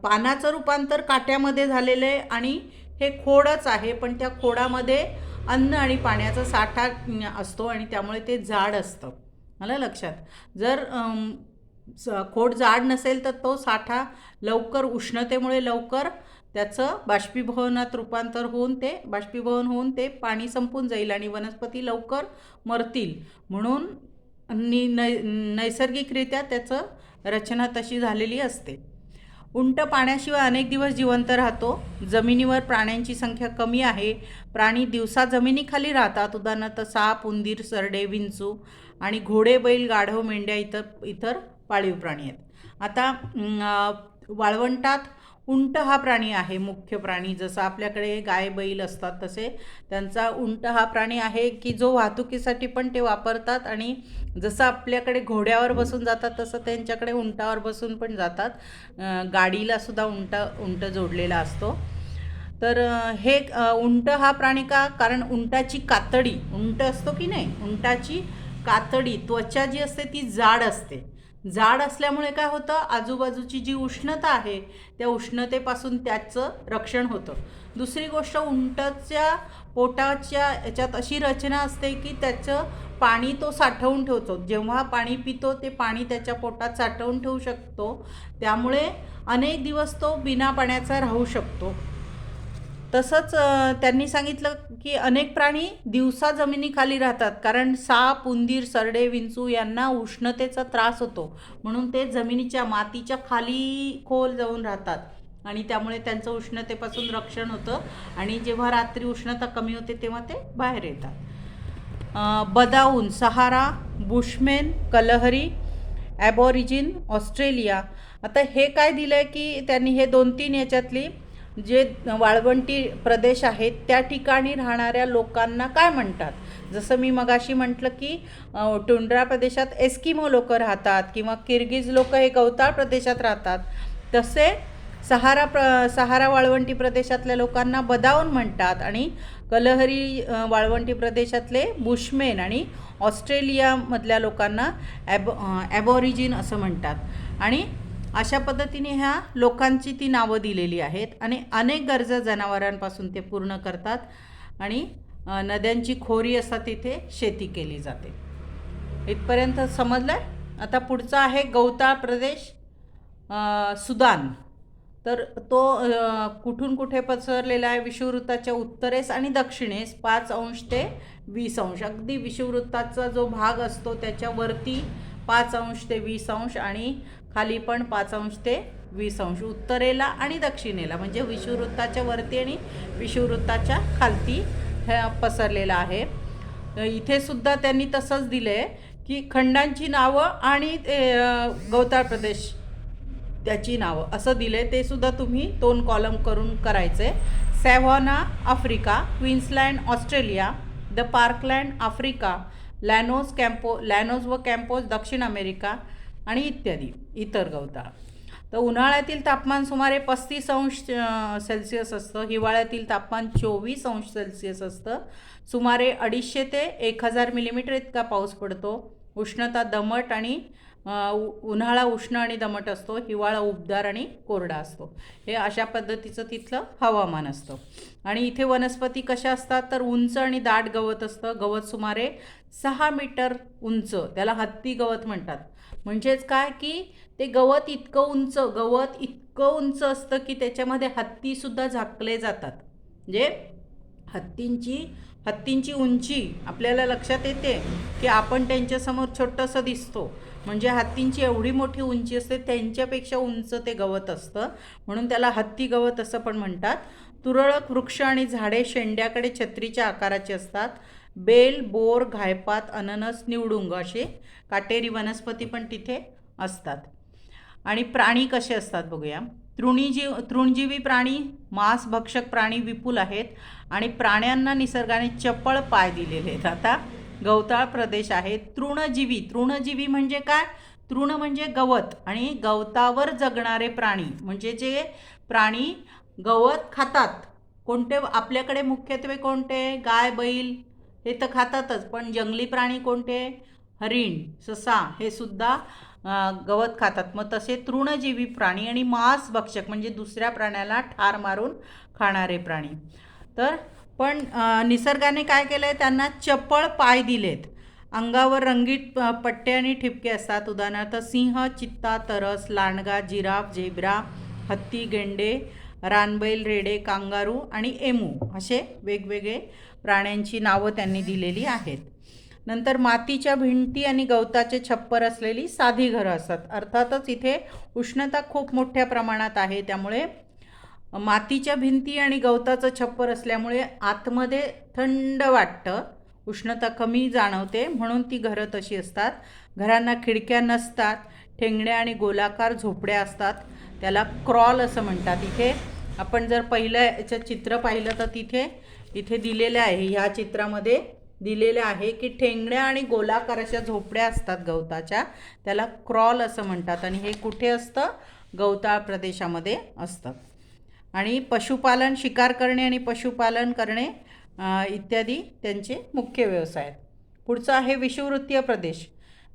पानाचं रूपांतर काट्यामध्ये झालेलं आहे आणि हे खोडच आहे, पण त्या खोडामध्ये अन्न आणि पाण्याचा साठा असतो आणि त्यामुळे ते जाड असतं. मला लक्षात, जर खोड जाड नसेल तर तो साठा लवकर, उष्णतेमुळे लवकर त्याचं बाष्पीभवन होऊन ते पाणी संपून जाईल आणि वनस्पती लवकर मरतील. म्हणून नैसर्गिकरित्या त्याचं रचना तशी झालेली असते. उंट पाण्याशिवाय अनेक दिवस जिवंत राहतो. जमिनीवर प्राण्यांची संख्या कमी आहे. प्राणी दिवसा जमिनीखाली राहतात. उदाहरणार्थ साप, उंदीर, सरडे, विंचू आणि घोडे, बैल, गाढव, मेंढ्या इतर पाळीव प्राणी आहेत. आता वाळवंटात उंट हा प्राणी आहे, मुख्य प्राणी. जसं आपल्याकडे गाय बैल असतात तसे त्यांचा उंट हा प्राणी आहे की जो वाहतुकीसाठी पण ते वापरतात आणि जसं आपल्याकडे घोड्यावर बसून जातात तसं त्यांच्याकडे उंटावर बसून पण जातात. गाडीला सुद्धा उंट जोडलेला असतो. तर हे उंट हा प्राणी का? कारण उंटाची कातडी, उंट असतो की नाही, उंटाची कातडी, त्वचा जी असते ती जाड असते. जाड असल्यामुळे काय होतं, आजूबाजूची जी उष्णता आहे त्या उष्णतेपासून त्याचं रक्षण होतं. दुसरी गोष्ट, उंटाच्या पोटाच्या याच्यात अशी रचना असते की त्याचं पाणी तो साठवून ठेवतो. जेव्हा पाणी पितो ते पाणी त्याच्या पोटात साठवून ठेवू शकतो, त्यामुळे अनेक दिवस तो बिना पाण्याचा राहू शकतो. तसंच त्यांनी सांगितलं की अनेक प्राणी दिवसा जमिनीखाली राहतात, कारण साप, उंदीर, सरडे, विंचू यांना उष्णतेचा त्रास होतो, म्हणून ते जमिनीच्या मातीच्या खाली खोल जाऊन राहतात आणि त्यामुळे त्यांचं उष्णतेपासून रक्षण होतं आणि जेव्हा रात्री उष्णता कमी होते तेव्हा ते बाहेर येतात. बदाऊन, सहारा, बुशमेन, कलहरी, ॲबॉरिजिन, ऑस्ट्रेलिया. आता हे काय दिलं आहे की त्यांनी हे 2-3 याच्यातली जे वाळवंटी प्रदेश आहेत त्या ठिकाणी राहणाऱ्या लोकांना काय म्हणतात. जसं मी मगाशी म्हटलं की टुंड्रा प्रदेशात एस्किमो लोक राहतात किंवा किर्गिज लोक हे गवताळ प्रदेशात राहतात, तसे सहारा वाळवंटी प्रदेशातल्या लोकांना बदाऊन म्हणतात आणि कलहरी वाळवंटी प्रदेशातले बुशमेन आणि ऑस्ट्रेलियामधल्या लोकांना ॲबॉरिजिन असं म्हणतात. आणि अशा पद्धतीने ह्या लोकांची ती नावं दिलेली आहेत आणि अनेक गरजा जनावरांपासून ते पूर्ण करतात आणि नद्यांची खोरी असतात, तिथे शेती केली जाते. इथपर्यंत समजलं. आता पुढचा आहे गौताळ प्रदेश, सुदान. तर तो कुठून कुठे पसरलेला आहे? विषुववृत्ताच्या उत्तरेस आणि दक्षिणेस 5 अंश ते 20 अंश. अगदी विषुववृत्ताचा जो भाग असतो त्याच्यावरती 5 अंश ते 20 अंश आणि खाली पण 5 अंश ते 20 अंश, उत्तरेला आणि दक्षिणेला, म्हणजे विषुववृत्ताच्या वरती आणि विषुववृत्ताच्या खालती पसरलेला आहे. इथे सुद्धा त्यांनी तसंच दिलं आहे की खंडांची नावं आणि गौताळ प्रदेश त्याची नावं असं दिले. ते सुद्धा तुम्ही 2 कॉलम करून करायचे. Savanna Africa, Queensland Australia, the parkland Africa, llanos व कॅम्पोज दक्षिण अमेरिका आणि इत्यादी इतर गौताळ. तर उन्हाळ्यातील तापमान सुमारे 35 अंश सेल्सिअस असतं. हिवाळ्यातील तापमान 24 अंश सेल्सिअस असतं. सुमारे 250 ते 1000 मिलीमीटर इतका पाऊस पडतो. उष्णता दमट आणि उन्हाळा उष्ण आणि दमट असतो. हिवाळा उबदार आणि कोरडा असतो. हे अशा पद्धतीचं तिथलं हवामान असतं. आणि इथे वनस्पती कशा असतात? तर उंच आणि दाट गवत असतं. गवत सुमारे 6 मीटर उंच, त्याला हत्ती गवत म्हणतात. म्हणजेच काय की ते गवत इतकं उंच असतं की त्याच्यामध्ये हत्तीसुद्धा झाकले जातात. म्हणजे हत्तींची उंची आपल्याला लक्षात येते की आपण त्यांच्यासमोर छोटंसं दिसतो. म्हणजे हत्तींची एवढी मोठी उंची असते, त्यांच्यापेक्षा उंच ते गवत असतं, म्हणून त्याला हत्ती गवत असं पण म्हणतात. तुरळक वृक्ष आणि झाडे शेंड्याकडे छत्रीच्या आकाराचे असतात. बेल, बोर, घायपात, अननस, निवडुंग असे काटेरी वनस्पती पण तिथे असतात. आणि प्राणी कसे असतात बघूया. तृणजीवी प्राणी, मांसभक्षक प्राणी विपुल आहेत आणि प्राण्यांना निसर्गाने चपळ पाय दिलेले आहेत. आता गौताळ प्रदेश आहे. तृणजीवी म्हणजे काय? तृण म्हणजे गवत आणि गवतावर जगणारे प्राणी, म्हणजे जे प्राणी गवत खातात. कोणते? आपल्याकडे मुख्यत्वे कोणते? गाय, बैल हे तर खातातच, पण जंगली प्राणी कोणते? हरिण, ससा हे सुद्धा गवत खातात. मग तसे तृणजीवी प्राणी आणि मांसभक्षक म्हणजे दुसऱ्या प्राण्याला ठार मारून खाणारे प्राणी. तर पण निसर्गाने काय केलं आहे? त्यांना चपळ पाय दिलेत. अंगावर रंगीत पट्टे आणि ठिपके असतात. उदाहरणार्थ सिंह, चित्ता, तरस, लांडगा, जिराफ, झेब्रा, हत्ती, गेंडे, रानबैल, रेडे, कांगारू आणि एमू असे वेगवेगळे प्राण्यांची नावं त्यांनी दिलेली आहेत. नंतर मातीच्या भिंती आणि गवताचे छप्पर असलेली साधी घरं असतात. अर्थातच इथे उष्णता खूप मोठ्या प्रमाणात आहे, त्यामुळे मातीच्या भिंती आणि गवताचं छप्पर असल्यामुळे आतमध्ये थंड वाटतं, उष्णता कमी जाणवते, म्हणून ती घरं तशी असतात. घरांना खिडक्या नसतात. ठेंगण्या आणि गोलाकार झोपड्या असतात. त्याला क्रॉल असं म्हणतात. इथे आपण जर पहिलं याचं चित्र पाहिलं तर इथे दिलेलं आहे, ह्या चित्रामध्ये दिलेलं आहे की ठेंगण्या आणि गोलाकार अशा झोपड्या असतात गवताच्या, त्याला क्रॉल असं म्हणतात. आणि हे कुठे असतं? गौताळ प्रदेशामध्ये असतं. आणि पशुपालन, शिकार करणे आणि पशुपालन करणे इत्यादी त्यांचे मुख्य व्यवसाय आहेत. पुढचं आहे विषुववृत्तीय प्रदेश.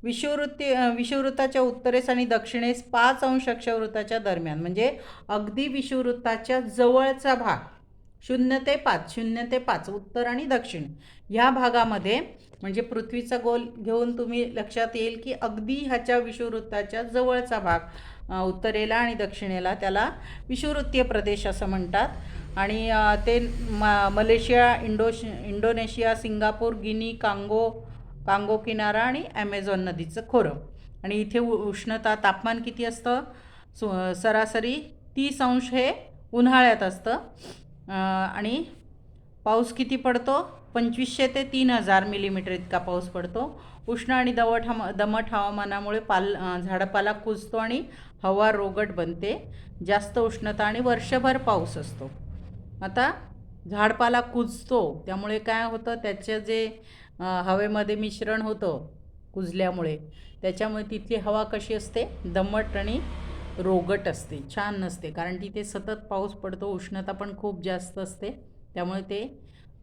विषुववृत्ताच्या उत्तरेस आणि दक्षिणेस 5 अंश अक्षवृत्ताच्या दरम्यान, म्हणजे अगदी विषुववृत्ताच्या जवळचा भाग 0 ते 5 उत्तर आणि दक्षिण ह्या भागामध्ये, म्हणजे पृथ्वीचा गोल घेऊन तुम्ही लक्षात येईल की अगदी ह्याच्या विषुववृत्ताच्या जवळचा भाग उत्तरेला आणि दक्षिणेला त्याला विषुववृत्तीय प्रदेश असं म्हणतात. आणि ते Malaysia, Indonesia, Singapore, guinea, Congo किनारा आणि ॲमेझॉन नदीचं खोरं. आणि इथे उष्णता, तापमान किती असतं? सरासरी 30 अंश हे उन्हाळ्यात असतं. आणि पाऊस किती पडतो? 2500 ते 3000 मिलीमीटर इतका पाऊस पडतो. उष्ण आणि दमट हवामानामुळे झाडपाला कुजतो आणि हवा रोगट बनते. जास्त उष्णता आणि वर्षभर पाऊस असतो. आता झाडपाला कुजतो त्यामुळे काय होतं? त्याचं जे हवेमध्ये मिश्रण होतं कुजल्यामुळे, त्याच्यामुळे तिथली हवा कशी असते? दमट आणि रोगट असते, छान नसते, कारण तिथे सतत पाऊस पडतो, उष्णता पण खूप जास्त असते, त्यामुळे ते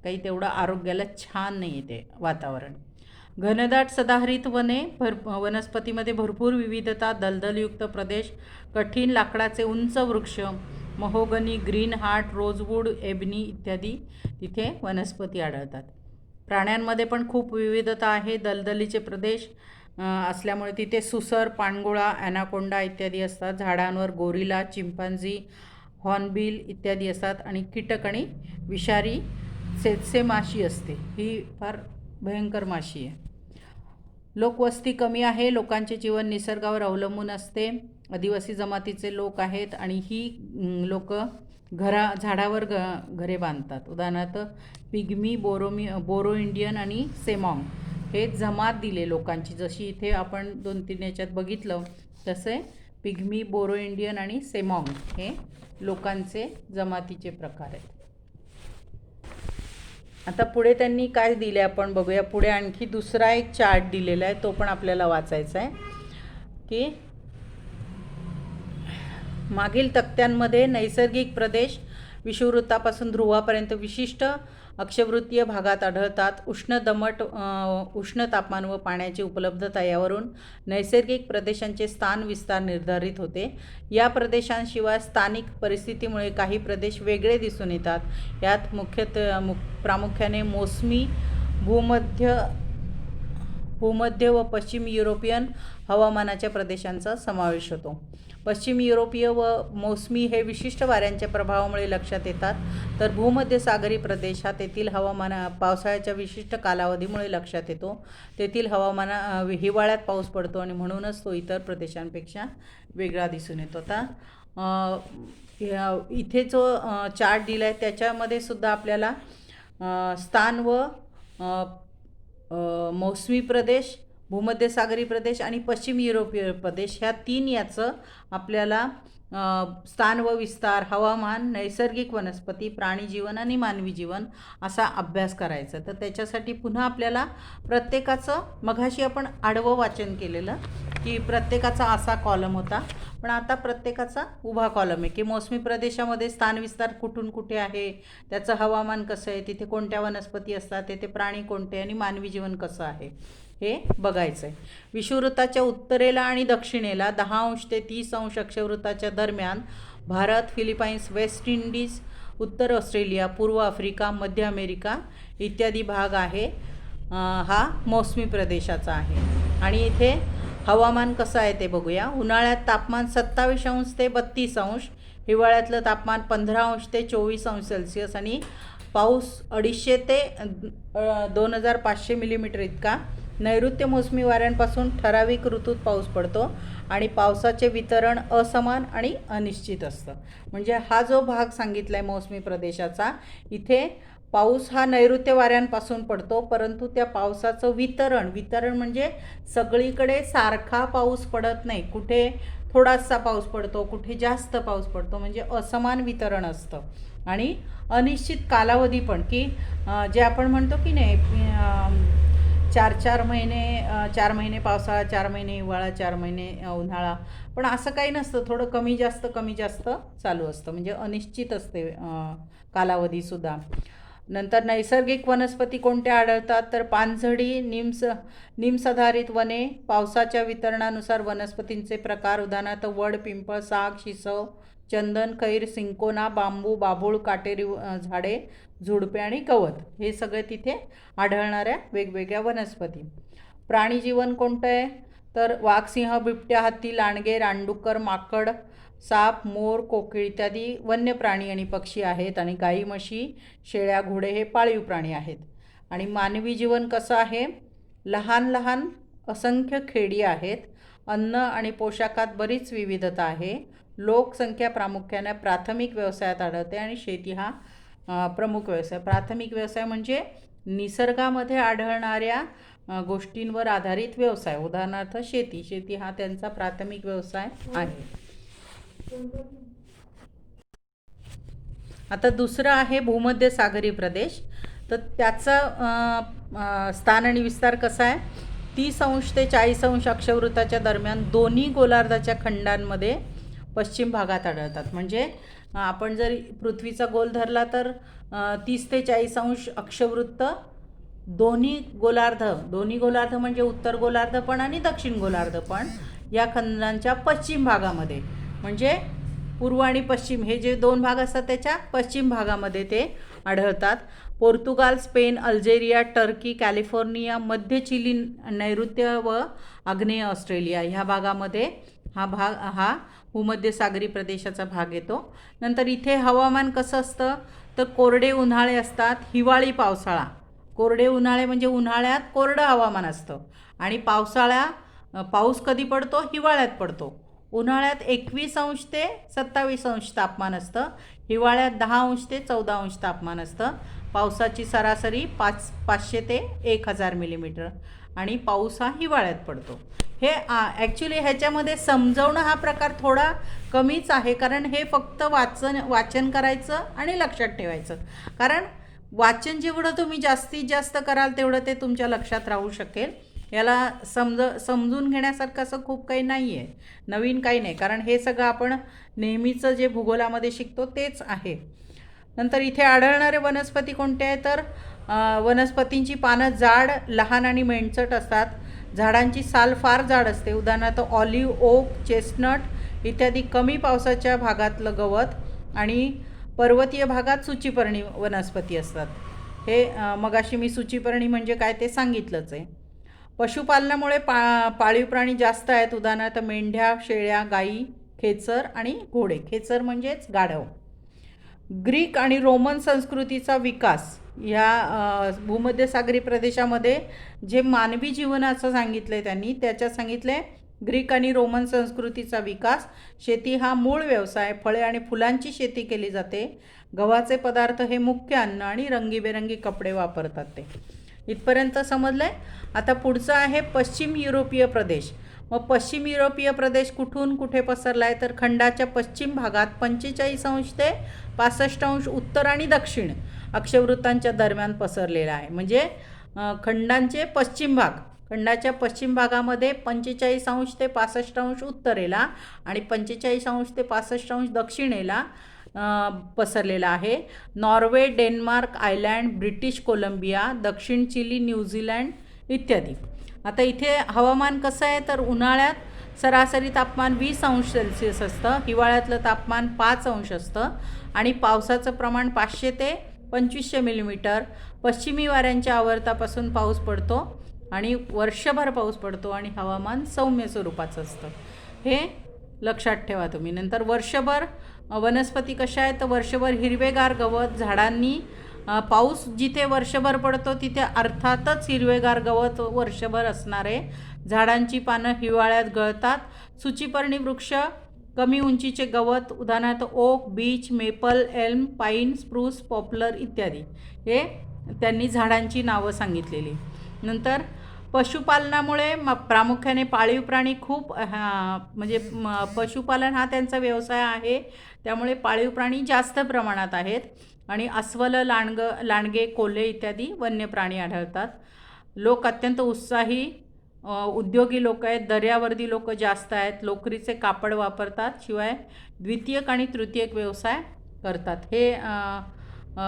काही तेवढं आरोग्याला छान नाही आहे ते वातावरण. घनदाट सदाहरित वने, वनस्पतीमध्ये भरपूर विविधता, दलदलयुक्त प्रदेश, कठीण लाकडाचे उंच वृक्ष, mahogany, green heart, rosewood, ebony इत्यादी तिथे वनस्पती आढळतात. प्राण्यांमध्ये पण खूप विविधता आहे. दलदलीचे प्रदेश असल्यामुळे तिथे सुसर, पाणगुळा, ॲनाकोंडा इत्यादी असतात. झाडांवर गोरिला, चिंपांझी, हॉर्नबिल इत्यादी असतात. आणि कीटक आणि विषारी सेत्से माशी असते, ही फार भयंकर माशी आहे. लोकवस्ती कमी आहे. लोकांचे जीवन निसर्गावर अवलंबून असते. आदिवासी जमातीचे लोक आहेत आणि ही लोक झाडावर घरे बांधतात. उदाहरणार्थ पिग्मी, बोरो इंडियन आणि सेमॉंग हे जमात दिले लोकांची, जशी इथे आपण 2-3 याच्यात बघितलं तसे पिग्मी, बोरो इंडियन आणि सेमॉंग हे लोकांचे जमातीचे प्रकार आहेत. आता पुढे त्यांनी काय दिले आपण बघूया. पुढे आणखी दुसरा एक चार्ट दिलेला आहे, तो पण आपल्याला वाचायचा आहे. की मागील तक्त्यांमध्ये नैसर्गिक प्रदेश विषुववृत्तापासून ध्रुवापर्यंत विशिष्ट अक्षवृत्तीय भागात आढळतात. उष्ण तापमान व पाण्याची उपलब्धता यावरून नैसर्गिक प्रदेशांचे स्थान विस्तार निर्धारित होते. या प्रदेशांशिवाय स्थानिक परिस्थितीमुळे काही प्रदेश वेगळे दिसून येतात. यात प्रामुख्याने मोसमी, भूमध्य व पश्चिम युरोपियन हवामानाच्या प्रदेशांचा समावेश होतो. पश्चिम युरोपीय व मोसमी हे विशिष्ट वाऱ्यांच्या प्रभावामुळे लक्षात येतात, तर भूमध्य सागरी प्रदेश हा तेथील पावसाळ्याच्या विशिष्ट कालावधीमुळे लक्षात येतो. तेथील हिवाळ्यात पाऊस पडतो आणि म्हणूनच तो इतर प्रदेशांपेक्षा वेगळा दिसून येतो. आता इथे जो चार्ट दिला आहे त्याच्यामध्ये सुद्धा आपल्याला स्थान व मोसमी प्रदेश, भूमध्य सागरी प्रदेश आणि पश्चिम युरोपीय प्रदेश ह्या 3 याचं आपल्याला स्थान व विस्तार, हवामान, नैसर्गिक वनस्पती, प्राणीजीवन आणि मानवी जीवन असा अभ्यास करायचा. तर त्याच्यासाठी पुन्हा आपल्याला प्रत्येकाचं, मघाशी आपण आडवं वाचन केलेलं की प्रत्येकाचा असा कॉलम होता, पण आता प्रत्येकाचा उभा कॉलम आहे की मोसमी प्रदेशामध्ये स्थान विस्तार कुठून कुठे आहे, त्याचं हवामान कसं आहे, तिथे कोणत्या वनस्पती असतात, तिथे प्राणी कोणते आणि मानवी जीवन कसं आहे हे बघायचं आहे. विषुववृत्ताच्या उत्तरेला आणि दक्षिणेला 10° ते 30° अक्षवृत्ताच्या दरम्यान भारत, फिलिपाईन्स, वेस्ट इंडिज, उत्तर ऑस्ट्रेलिया, पूर्व आफ्रिका, मध्य अमेरिका इत्यादी भाग आहे. हा मोसमी प्रदेशाचा आहे. आणि इथे हवामान कसं आहे ते बघूया. उन्हाळ्यात तापमान 27° ते 32°, हिवाळ्यातलं तापमान 15° ते 24° सेल्सिअस आणि पाऊस 250 ते 2500 मिलीमीटर इतका. नैऋत्य मोसमी वाऱ्यांपासून ठराविक ऋतूत पाऊस पडतो आणि पावसाचे वितरण असमान आणि अनिश्चित असतं. म्हणजे हा जो भाग सांगितला आहे मोसमी प्रदेशाचा, इथे पाऊस हा नैऋत्य वाऱ्यांपासून पडतो, परंतु त्या पावसाचं वितरण म्हणजे सगळीकडे सारखा पाऊस पडत नाही. कुठे थोडासा पाऊस पडतो, कुठे जास्त पाऊस पडतो, म्हणजे असमान वितरण असतं. आणि अनिश्चित कालावधी पण, की जे आपण म्हणतो की नाही 4 महिने पावसाळा, 4 महिने हिवाळा, 4 महिने उन्हाळा, पण असं काही नसतं. थोडं कमी जास्त चालू असतं, म्हणजे अनिश्चित असते कालावधीसुद्धा. नंतर नैसर्गिक वनस्पती कोणत्या आढळतात, तर पानझडी, निमसधारित वने. पावसाच्या वितरणानुसार वनस्पतींचे प्रकार, उदाहरणार्थ वड, पिंपळ, साग, शिसव, चंदन, खैर, सिंकोना, बांबू, बाभूळ, काटेरी झाडे, झुडपे आणि गवत हे सगळे तिथे आढळणाऱ्या वेगवेगळ्या वनस्पती. प्राणीजीवन कोणतं आहे, तर वाघ, सिंह, बिबट्या, हत्ती, लांडगे, रानडुक्कर, माकड, साप, मोर, कोकीळ इत्यादी वन्य प्राणी आणि पक्षी आहेत. आणि गाई, म्हशी, शेळ्या, घोडे हे पाळीव प्राणी आहेत. आणि मानवी जीवन कसं आहे, लहान लहान असंख्य खेडी आहेत. अन्न आणि पोशाखात बरीच विविधता आहे. लोकसंख्या प्रामुख्याने प्राथमिक व्यवसायात आढळते आणि शेती हा प्रमुख व्यवसाय. प्राथमिक व्यवसाय म्हणजे निसर्गामध्ये आढळणाऱ्या गोष्टींवर आधारित व्यवसाय, उदाहरणार्थ शेती हा त्यांचा प्राथमिक व्यवसाय आहे. आता दुसरं आहे भूमध्य सागरी प्रदेश. तर त्याचा स्थान आणि विस्तार कसा आहे, 30° ते 40° अक्षवृत्ताच्या दरम्यान दोन्ही गोलार्धाच्या खंडांमध्ये पश्चिम भागात आढळतात. म्हणजे आपण जर पृथ्वीचा गोल धरला तर 30 ते 40 अंश अक्षवृत्त दोन्ही गोलार्ध म्हणजे उत्तर गोलार्ध पण आणि दक्षिण गोलार्ध पण या खंडांच्या पश्चिम भागामध्ये, म्हणजे पूर्व आणि पश्चिम हे जे दोन भाग असतात त्याच्या पश्चिम भागामध्ये ते आढळतात. Portugal, Spain, Algeria, Turkey, California, मध्य चिली, नैऋत्य व आग्नेय ऑस्ट्रेलिया ह्या भागामध्ये हा भूमध्यसागरी प्रदेशाचा भाग येतो. नंतर इथे हवामान कसं असतं तर कोरडे उन्हाळे असतात, हिवाळी पावसाळा. कोरडे उन्हाळे म्हणजे उन्हाळ्यात कोरडं हवामान असतं आणि पाऊस कधी पडतो? हिवाळ्यात पडतो. उन्हाळ्यात 21 अंश ते 27 अंश तापमान असतं, हिवाळ्यात 10 अंश ते 14 अंश तापमान असतं. पावसाची सरासरी 500 ते 1000 मिलीमीटर आणि पाऊस हा हिवाळ्यात पडतो. हे ॲक्च्युली ह्याच्यामध्ये समजवणं हा प्रकार थोडा कमीच आहे, कारण हे फक्त वाचन करायचं आणि लक्षात ठेवायचं. कारण वाचन जेवढं तुम्ही जास्तीत जास्त कराल तेवढं ते तुमच्या लक्षात राहू शकेल. याला समजून घेण्यासारखं असं खूप काही नाही आहे, नवीन काही नाही, कारण हे सगळं आपण नेहमीचं जे भूगोलामध्ये शिकतो तेच आहे. नंतर इथे आढळणारे वनस्पती कोणते आहे तर वनस्पतींची पानं जाड, लहान आणि मेणचट असतात. झाडांची साल फार जाड असते, उदाहरणार्थ ऑलिव्ह, ओक, चेस्टनट इत्यादी. कमी पावसाच्या भागातलं गवत आणि पर्वतीय भागात सूचीपर्णी वनस्पती असतात. हे मगाशी मी सूचीपर्णी म्हणजे काय ते सांगितलंच आहे. पशुपालनामुळे पाळीव प्राणी जास्त आहेत, उदाहरणार्थ मेंढ्या, शेळ्या, गाई, खेचर आणि घोडे. खेचर म्हणजेच गाढव. ग्रीक आणि रोमन संस्कृतीचा विकास या भूमध्यसागरी प्रदेशामध्ये जे मानवी जीवनाचं सांगितलं आहे त्यांनी, त्याच्यात सांगितलं आहे ग्रीक आणि रोमन संस्कृतीचा विकास. शेती हा मूळ व्यवसाय, फळे आणि फुलांची शेती केली जाते. गव्हाचे पदार्थ हे मुख्य अन्न आणि रंगीबेरंगी कपडे वापरतात ते. इथपर्यंत समजलं आहे. आता पुढचं आहे पश्चिम युरोपीय प्रदेश. मग पश्चिम युरोपीय प्रदेश कुठून कुठे पसरला आहे तर खंडाच्या पश्चिम भागात 45 अंश ते 65 अंश उत्तर आणि दक्षिण अक्षवृत्तांच्या दरम्यान पसरलेला आहे. म्हणजे खंडांचे पश्चिम भाग, खंडाच्या पश्चिम भागामध्ये 45 अंश ते 65 अंश उत्तरेला आणि 45 अंश ते 65 अंश दक्षिणेला पसरलेला आहे. Norway, Denmark, island, British Columbia, दक्षिण चिली, न्यूझीलँड इत्यादी. आता इथे हवामान कसं आहे तर उन्हाळ्यात सरासरी तापमान 20 अंश सेल्सिअस असतं, हिवाळ्यातलं तापमान 5 अंश असतं आणि पावसाचं प्रमाण 500 ते 2500 मिलीमीटर. पश्चिमी वाऱ्यांच्या आवर्तापासून पाऊस पडतो आणि वर्षभर पाऊस पडतो आणि हवामान सौम्य स्वरूपाचं असतं. हे लक्षात ठेवा तुम्ही. नंतर वर्षभर वनस्पती कशा आहेत तर वर्षभर हिरवेगार गवत, झाडांनी पाऊस जिथे वर्षभर पडतो तिथे अर्थातच हिरवेगार गवत वर्षभर असणारे. झाडांची पानं हिवाळ्यात गळतात. सूचीपर्णी वृक्ष, कमी उंचीचे गवत, उदाहरणार्थ ओक, बीच, मेपल, एल्म, पाईन, स्प्रूस, पॉप्लर इत्यादी. हे त्यांनी झाडांची नावं सांगितलेली. नंतर पशुपालनामुळे प्रामुख्याने पाळीव प्राणी खूप म्हणजे पशुपालन हा त्यांचा व्यवसाय आहे, त्यामुळे पाळीव प्राणी जास्त प्रमाणात आहेत आणि अस्वल, लांडगे, कोल्हे इत्यादी वन्य प्राणी आढळतात. लोक अत्यंत उत्साही, उद्योगी लोक आहेत. दर्यावर्दी लोक जास्त आहेत. लोकरीचे कापड वापरतात, शिवाय द्वितीयक आणि तृतीयक व्यवसाय करतात. हे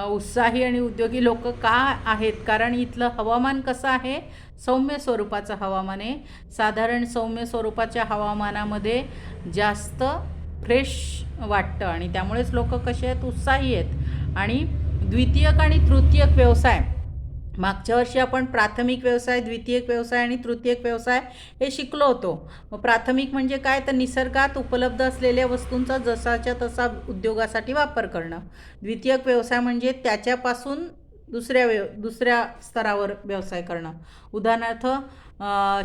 उत्साही आणि उद्योगी लोक का आहेत कारण इथलं हवामान कसं आहे, सौम्य स्वरूपाचं हवामान आहे. साधारण सौम्य स्वरूपाच्या हवामानामध्ये जास्त फ्रेश वाटतं आणि त्यामुळेच लोक कसे आहेत, उत्साही आहेत. आणि द्वितीयक आणि तृतीयक व्यवसाय, मागच्या वर्षी आपण प्राथमिक व्यवसाय, द्वितीयक व्यवसाय आणि तृतीयक व्यवसाय हे शिकलो होतो. मग प्राथमिक म्हणजे काय तर निसर्गात उपलब्ध असलेल्या वस्तूंचा जसाच्या तसा उद्योगासाठी वापर करणं. द्वितीयक व्यवसाय म्हणजे त्याच्यापासून दुसऱ्या स्तरावर व्यवसाय करणं. उदाहरणार्थ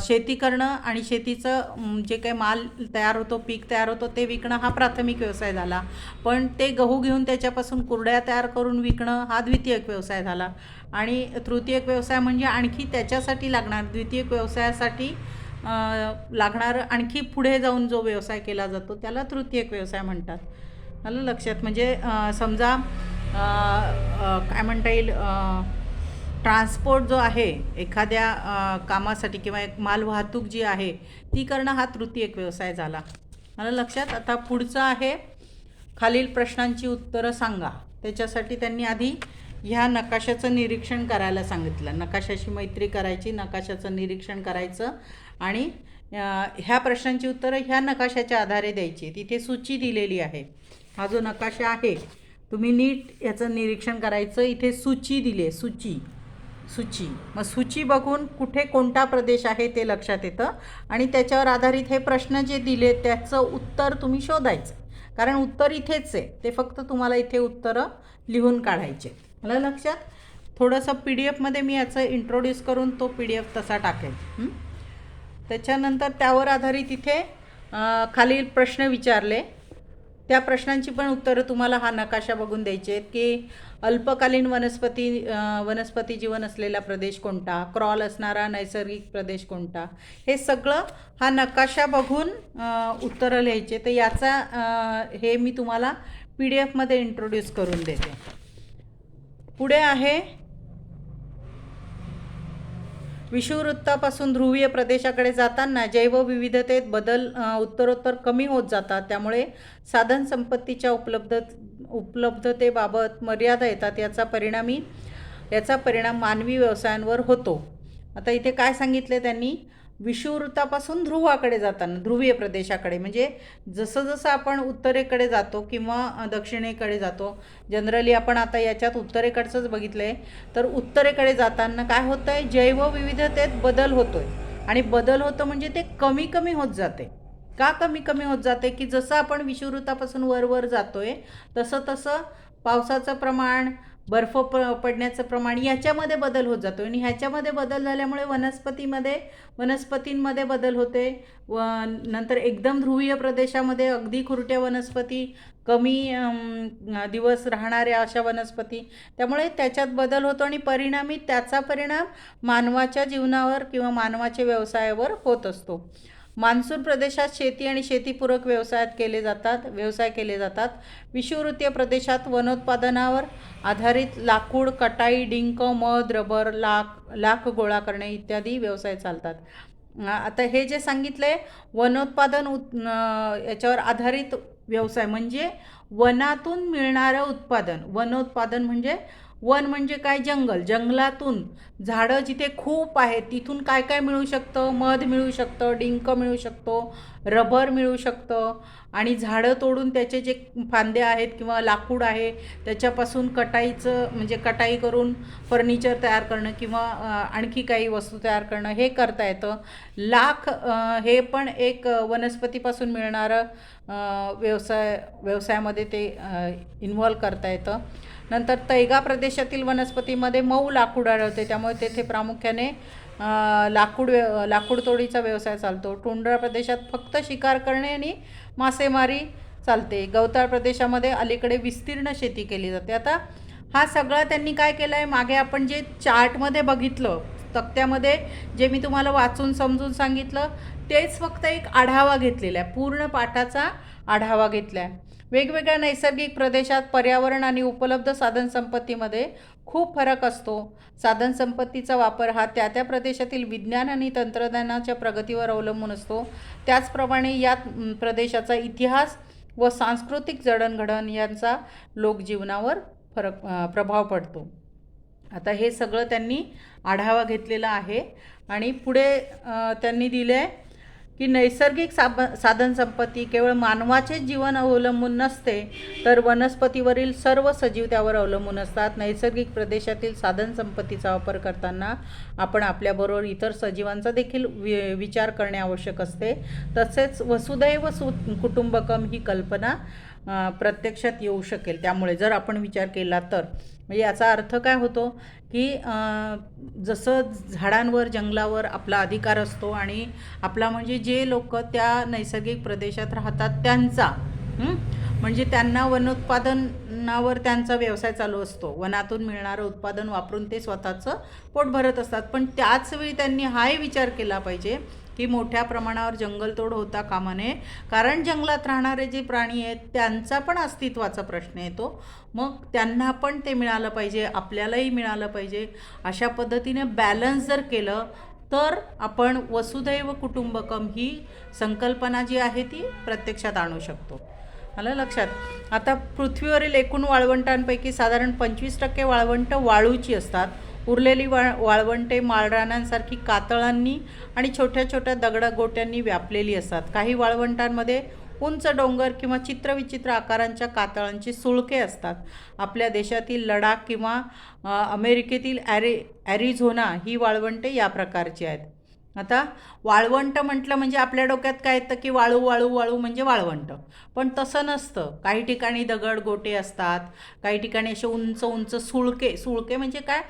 शेती करणं आणि शेतीचं जे काही माल तयार होतो, पीक तयार होतो ते विकणं हा प्राथमिक व्यवसाय झाला. पण ते गहू घेऊन त्याच्यापासून कुरड्या तयार करून विकणं हा द्वितीयक व्यवसाय झाला. आणि तृतीयक व्यवसाय म्हणजे आणखी त्याच्यासाठी लागणार, द्वितीयक व्यवसायासाठी लागणार आणखी पुढे जाऊन जो व्यवसाय केला जातो त्याला तृतीयक व्यवसाय म्हणतात. आलं लक्षात. म्हणजे समजा काय म्हणता येईल, ट्रान्सपोर्ट जो आहे एखाद्या कामासाठी किंवा एक मालवाहतूक जी आहे ती करणं हा तृतीयक व्यवसाय झाला. आलं लक्षात? आता पुढचं आहे खालील प्रश्नांची उत्तरं सांगा. त्याच्यासाठी त्यांनी आधी ह्या नकाशाचं निरीक्षण करायला सांगितलं. नकाशाशी मैत्री करायची, नकाशाचं निरीक्षण करायचं आणि ह्या प्रश्नांची उत्तरं ह्या नकाशाच्या आधारे द्यायची. तिथे सूची दिलेली आहे. हा जो नकाशा आहे तुम्ही नीट याचं निरीक्षण करायचं. इथे सूची दिली आहे, सूची. मग सूची बघून कुठे कोणता प्रदेश आहे ते लक्षात येतं आणि त्याच्यावर आधारित हे प्रश्न जे दिले त्याचं उत्तर तुम्ही शोधायचं. कारण उत्तर इथेच आहे, ते फक्त तुम्हाला इथे उत्तरं लिहून काढायचे. मला लक्षात? थोडंसं PDF मी याचं इंट्रोड्यूस करून तो PDF तसा टाकेल. त्याच्यानंतर त्यावर आधारित इथे खालील प्रश्न विचारले. त्या प्रश्नांची पण उत्तरं तुम्हाला हा नकाशा बघून द्यायची आहेत की अल्पकालीन वनस्पती जीवन असलेला प्रदेश कोणता, क्रॉल असणारा नैसर्गिक प्रदेश कोणता, हे सगळं हा नकाशा बघून उत्तरं लिहायचे. तर याचा हे मी तुम्हाला PDF इंट्रोड्यूस करून देते. पुढे आहे विषुववृत्तापासून ध्रुवीय प्रदेशाकडे जाताना जैवविविधतेत बदल उत्तरोत्तर कमी होत जातात. त्यामुळे साधनसंपत्तीच्या उपलब्धतेबाबत मर्यादा येतात. याचा परिणाम मानवी व्यवसायांवर होतो. आता इथे काय सांगितले त्यांनी? विषुववृत्तापासून ध्रुवाकडे जाताना, ध्रुवीय प्रदेशाकडे, म्हणजे जसं जसं आपण उत्तरेकडे जातो किंवा दक्षिणेकडे जातो, जनरली आपण आता याच्यात उत्तरेकडचंच बघितलं आहे, तर उत्तरेकडे जाताना काय होतं आहे? जैवविविधतेत बदल होतो आहे. आणि बदल होतं म्हणजे ते कमी कमी होत जाते. का कमी कमी होत जाते? की जसं आपण विषुववृत्तापासून वर जातो आहे तसं तसं पावसाचं प्रमाण, बर्फ पडण्याचं प्रमाण याच्यामध्ये बदल होत जातो आणि ह्याच्यामध्ये बदल झाल्यामुळे वनस्पतींमध्ये बदल होते. नंतर एकदम ध्रुवीय प्रदेशामध्ये अगदी खुरट्या वनस्पती, कमी दिवस राहणाऱ्या अशा वनस्पती, त्यामुळे त्याच्यात बदल होतो आणि परिणामी त्याचा परिणाम मानवाच्या जीवनावर किंवा मानवाच्या व्यवसायावर होत असतो. मान्सून प्रदेशात शेती आणि शेतीपूरक व्यवसाय केले जातात. विषुववृत्तीय प्रदेशात वनोत्पादनावर आधारित लाकूड, कटाई, डिंक, मध, रबर, लाख गोळा करणे इत्यादी व्यवसाय चालतात. आता हे जे सांगितले वनोत्पादन याच्यावर आधारित व्यवसाय म्हणजे वनातून मिळणारं उत्पादन. वनोत्पादन म्हणजे वन म्हणजे काय? जंगल. जंगलातून झाडं जिथे खूप आहेत तिथून काय काय मिळू शकतं? मध मिळू शकतं, डिंक मिळू शकतो, रबर मिळू शकतं आणि झाडं तोडून त्याचे जे फांदे आहेत किंवा लाकूड आहे त्याच्यापासून कटाई करून फर्निचर तयार करणं किंवा आणखी काही वस्तू तयार करणं हे करता येतं. हे पण एक वनस्पतीपासून मिळणारं व्यवसायामध्ये ते इन्व्हॉल्व करता येतं. नंतर तैगा प्रदेशातील वनस्पतीमध्ये मऊ लाकूड आढळते, त्यामुळे तेथे प्रामुख्याने लाकूड तोडीचा व्यवसाय चालतो. टुंड्रा प्रदेशात फक्त शिकार करणे आणि मासेमारी चालते. गवताळ प्रदेशामध्ये अलीकडे विस्तीर्ण शेती केली जाते. आता हा सगळा त्यांनी काय केलं आहे? मागे आपण जे चार्टमध्ये बघितलं, तक्त्यामध्ये जे मी तुम्हाला वाचून समजून सांगितलं तेच फक्त एक आढावा घेतलेला आहे, पूर्ण पाठाचा आढावा घेतला आहे. वेगवेगळ्या नैसर्गिक प्रदेशात पर्यावरण आणि उपलब्ध साधनसंपत्तीमध्ये खूप फरक असतो. साधनसंपत्तीचा वापर हा त्या प्रदेशातील विज्ञान आणि तंत्रज्ञानाच्या प्रगतीवर अवलंबून असतो. त्याचप्रमाणे या प्रदेशाचा इतिहास व सांस्कृतिक जडणघडण यांचा लोकजीवनावर प्रभाव पडतो. आता हे सगळं त्यांनी आढावा घेतलेला आहे आणि पुढे त्यांनी दिले आहे की नैसर्गिक साधनसंपत्ती केवळ मानवाचे जीवन अवलंबून नसते, तर वनस्पतीवरील सर्व सजीव त्यावर अवलंबून असतात. नैसर्गिक प्रदेशातील साधनसंपत्तीचा वापर करताना आपण आपल्याबरोबर इतर सजीवांचा देखील विचार करणे आवश्यक असते. तसेच वसुधैव कुटुंबकम ही कल्पना प्रत्यक्षात येऊ शकेल. त्यामुळे जर आपण विचार केला तर म्हणजे याचा अर्थ काय होतो की जसं झाडांवर, जंगलावर आपला अधिकार असतो आणि आपला म्हणजे जे लोक त्या नैसर्गिक प्रदेशात राहतात त्यांचा म्हणजे त्यांना वनोत्पादनावर त्यांचा व्यवसाय चालू असतो. वनातून मिळणारं उत्पादन वापरून ते स्वतःचं पोट भरत असतात. पण त्याचवेळी त्यांनी हाही विचार केला पाहिजे की मोठ्या प्रमाणावर जंगलतोड होता कामा नये, कारण जंगलात राहणारे जे प्राणी आहेत त्यांचा पण अस्तित्वाचा प्रश्न येतो. मग त्यांना पण ते मिळालं पाहिजे, आपल्यालाही मिळालं पाहिजे. अशा पद्धतीने बॅलन्स जर केलं तर आपण वसुधैव कुटुंबकम ही संकल्पना जी आहे ती प्रत्यक्षात आणू शकतो. आलं लक्षात. आता पृथ्वीवरील एकूण वाळवंटांपैकी साधारण 25% वाळवंटं वाळूची असतात. उरलेली वाळवंटे माळरानांसारखी कातळांनी आणि छोट्या छोट्या दगडगोट्यांनी व्यापलेली असतात. काही वाळवंटांमध्ये उंच डोंगर किंवा चित्रविचित्र आकारांच्या कातळांची सुळके असतात. आपल्या देशातील लडाख किंवा अमेरिकेतील ॲरिझोना ही वाळवंटे या प्रकारची आहेत. आता वाळवंट म्हटलं म्हणजे आपल्या डोक्यात काय येतं की वाळू वाळू वाळू म्हणजे वाळवंट, पण तसं नसतं. काही ठिकाणी दगड गोटे असतात, काही ठिकाणी असे उंच उंच सुळके. सुळके म्हणजे काय,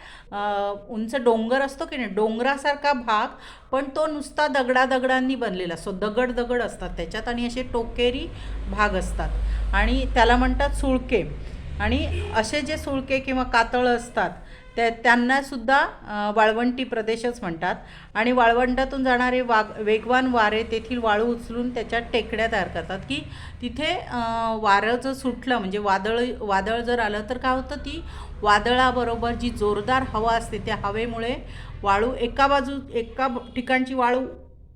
उंच डोंगर असतो की नाही, डोंगरासारखा भाग, पण तो नुसता दगडांनी बनलेला असतो. दगड असतात त्याच्यात आणि असे टोकेरी भाग असतात आणि त्याला म्हणतात सुळके. आणि असे जे सुळके किंवा कातळं असतात त्यांनासुद्धा वाळवंटी प्रदेशच म्हणतात. आणि वाळवंटातून जाणारे वेगवान वारे तेथील वाळू उचलून त्याच्यात टेकड्या तयार करतात. की तिथे वारं जर सुटलं म्हणजे वादळ जर आलं तर काय होतं, ती वादळाबरोबर जी जोरदार हवा असते त्या हवेमुळे वाळू एका ठिकाणची वाळू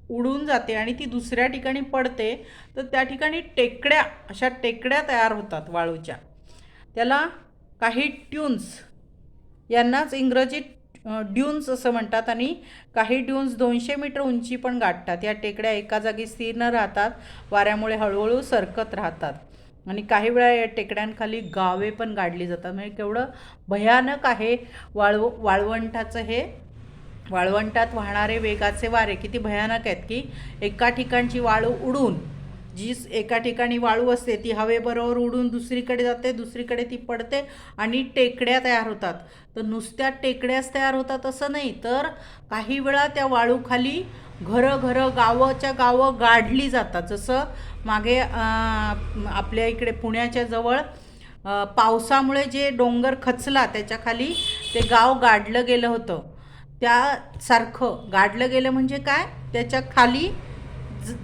उडून जाते आणि ती दुसऱ्या ठिकाणी पडते. तर त्या ठिकाणी अशा टेकड्या तयार होतात वाळूच्या. त्याला काही ट्यून्स, यांनाच इंग्रजीत ड्यून्स असं म्हणतात. आणि काही ड्यून्स 200 मीटर उंची पण गाठतात. या टेकड्या एका जागी स्थिर न राहतात, वाऱ्यामुळे हळूहळू सरकत राहतात. आणि काही वेळा या टेकड्यांखाली गावे पण गाडली जातात. म्हणजे केवढं भयानक आहे वाळवंटाचं हे. वाळवंटात वाहणारे वेगाचे वारे किती भयानक आहेत की एका ठिकाणची वाळू उडून, जी एका ठिकाणी वाळू असते ती हवेबरोबर उडून दुसरीकडे जाते, दुसरीकडे ती पडते आणि टेकड्या तयार होतात. तर नुसत्या टेकड्याच तयार होतात असं नाही, तर काही वेळा त्या वाळूखाली घरं गावाच्या गावं गाडली जातात. जसं मागे आपल्या इकडे पुण्याच्या जवळ पावसामुळे जे डोंगर खचला त्याच्याखाली ते गाव गाडलं गेलं होतं. त्यासारखं गाडलं गेलं म्हणजे काय, त्याच्या खाली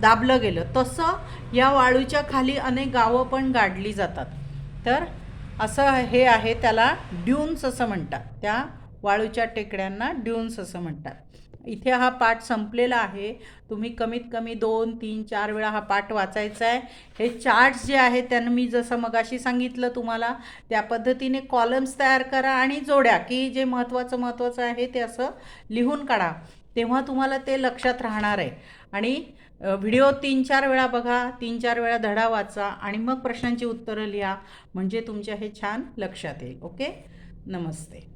दाबलं गेलं. तसं या वाळूच्या खाली अनेक गावं पण गाडली जातात. तर असं हे आहे, त्याला ड्यून्स असं म्हणतात. त्या वाळूच्या टेकड्यांना ड्यून्स असं म्हणतात. इथे हा पाठ संपलेला आहे. तुम्ही कमीत कमी 2, 3, 4 वेळा हा पाठ वाचायचा आहे. हे चार्ट्स जे आहेत त्यांना मी जसं मगाशी सांगितलं तुम्हाला त्या पद्धतीने कॉलम्स तयार करा आणि जोड्या, की जे महत्त्वाचं आहे ते असं लिहून काढा. तेव्हा तुम्हाला ते लक्षात राहणार आहे. आणि व्हिडिओ 3-4 वेळा बघा, 3-4 वेळा धडा वाचा आणि मग प्रश्नांची उत्तरं लिहा, म्हणजे तुमच्या हे छान लक्षात येईल. ओके, नमस्ते.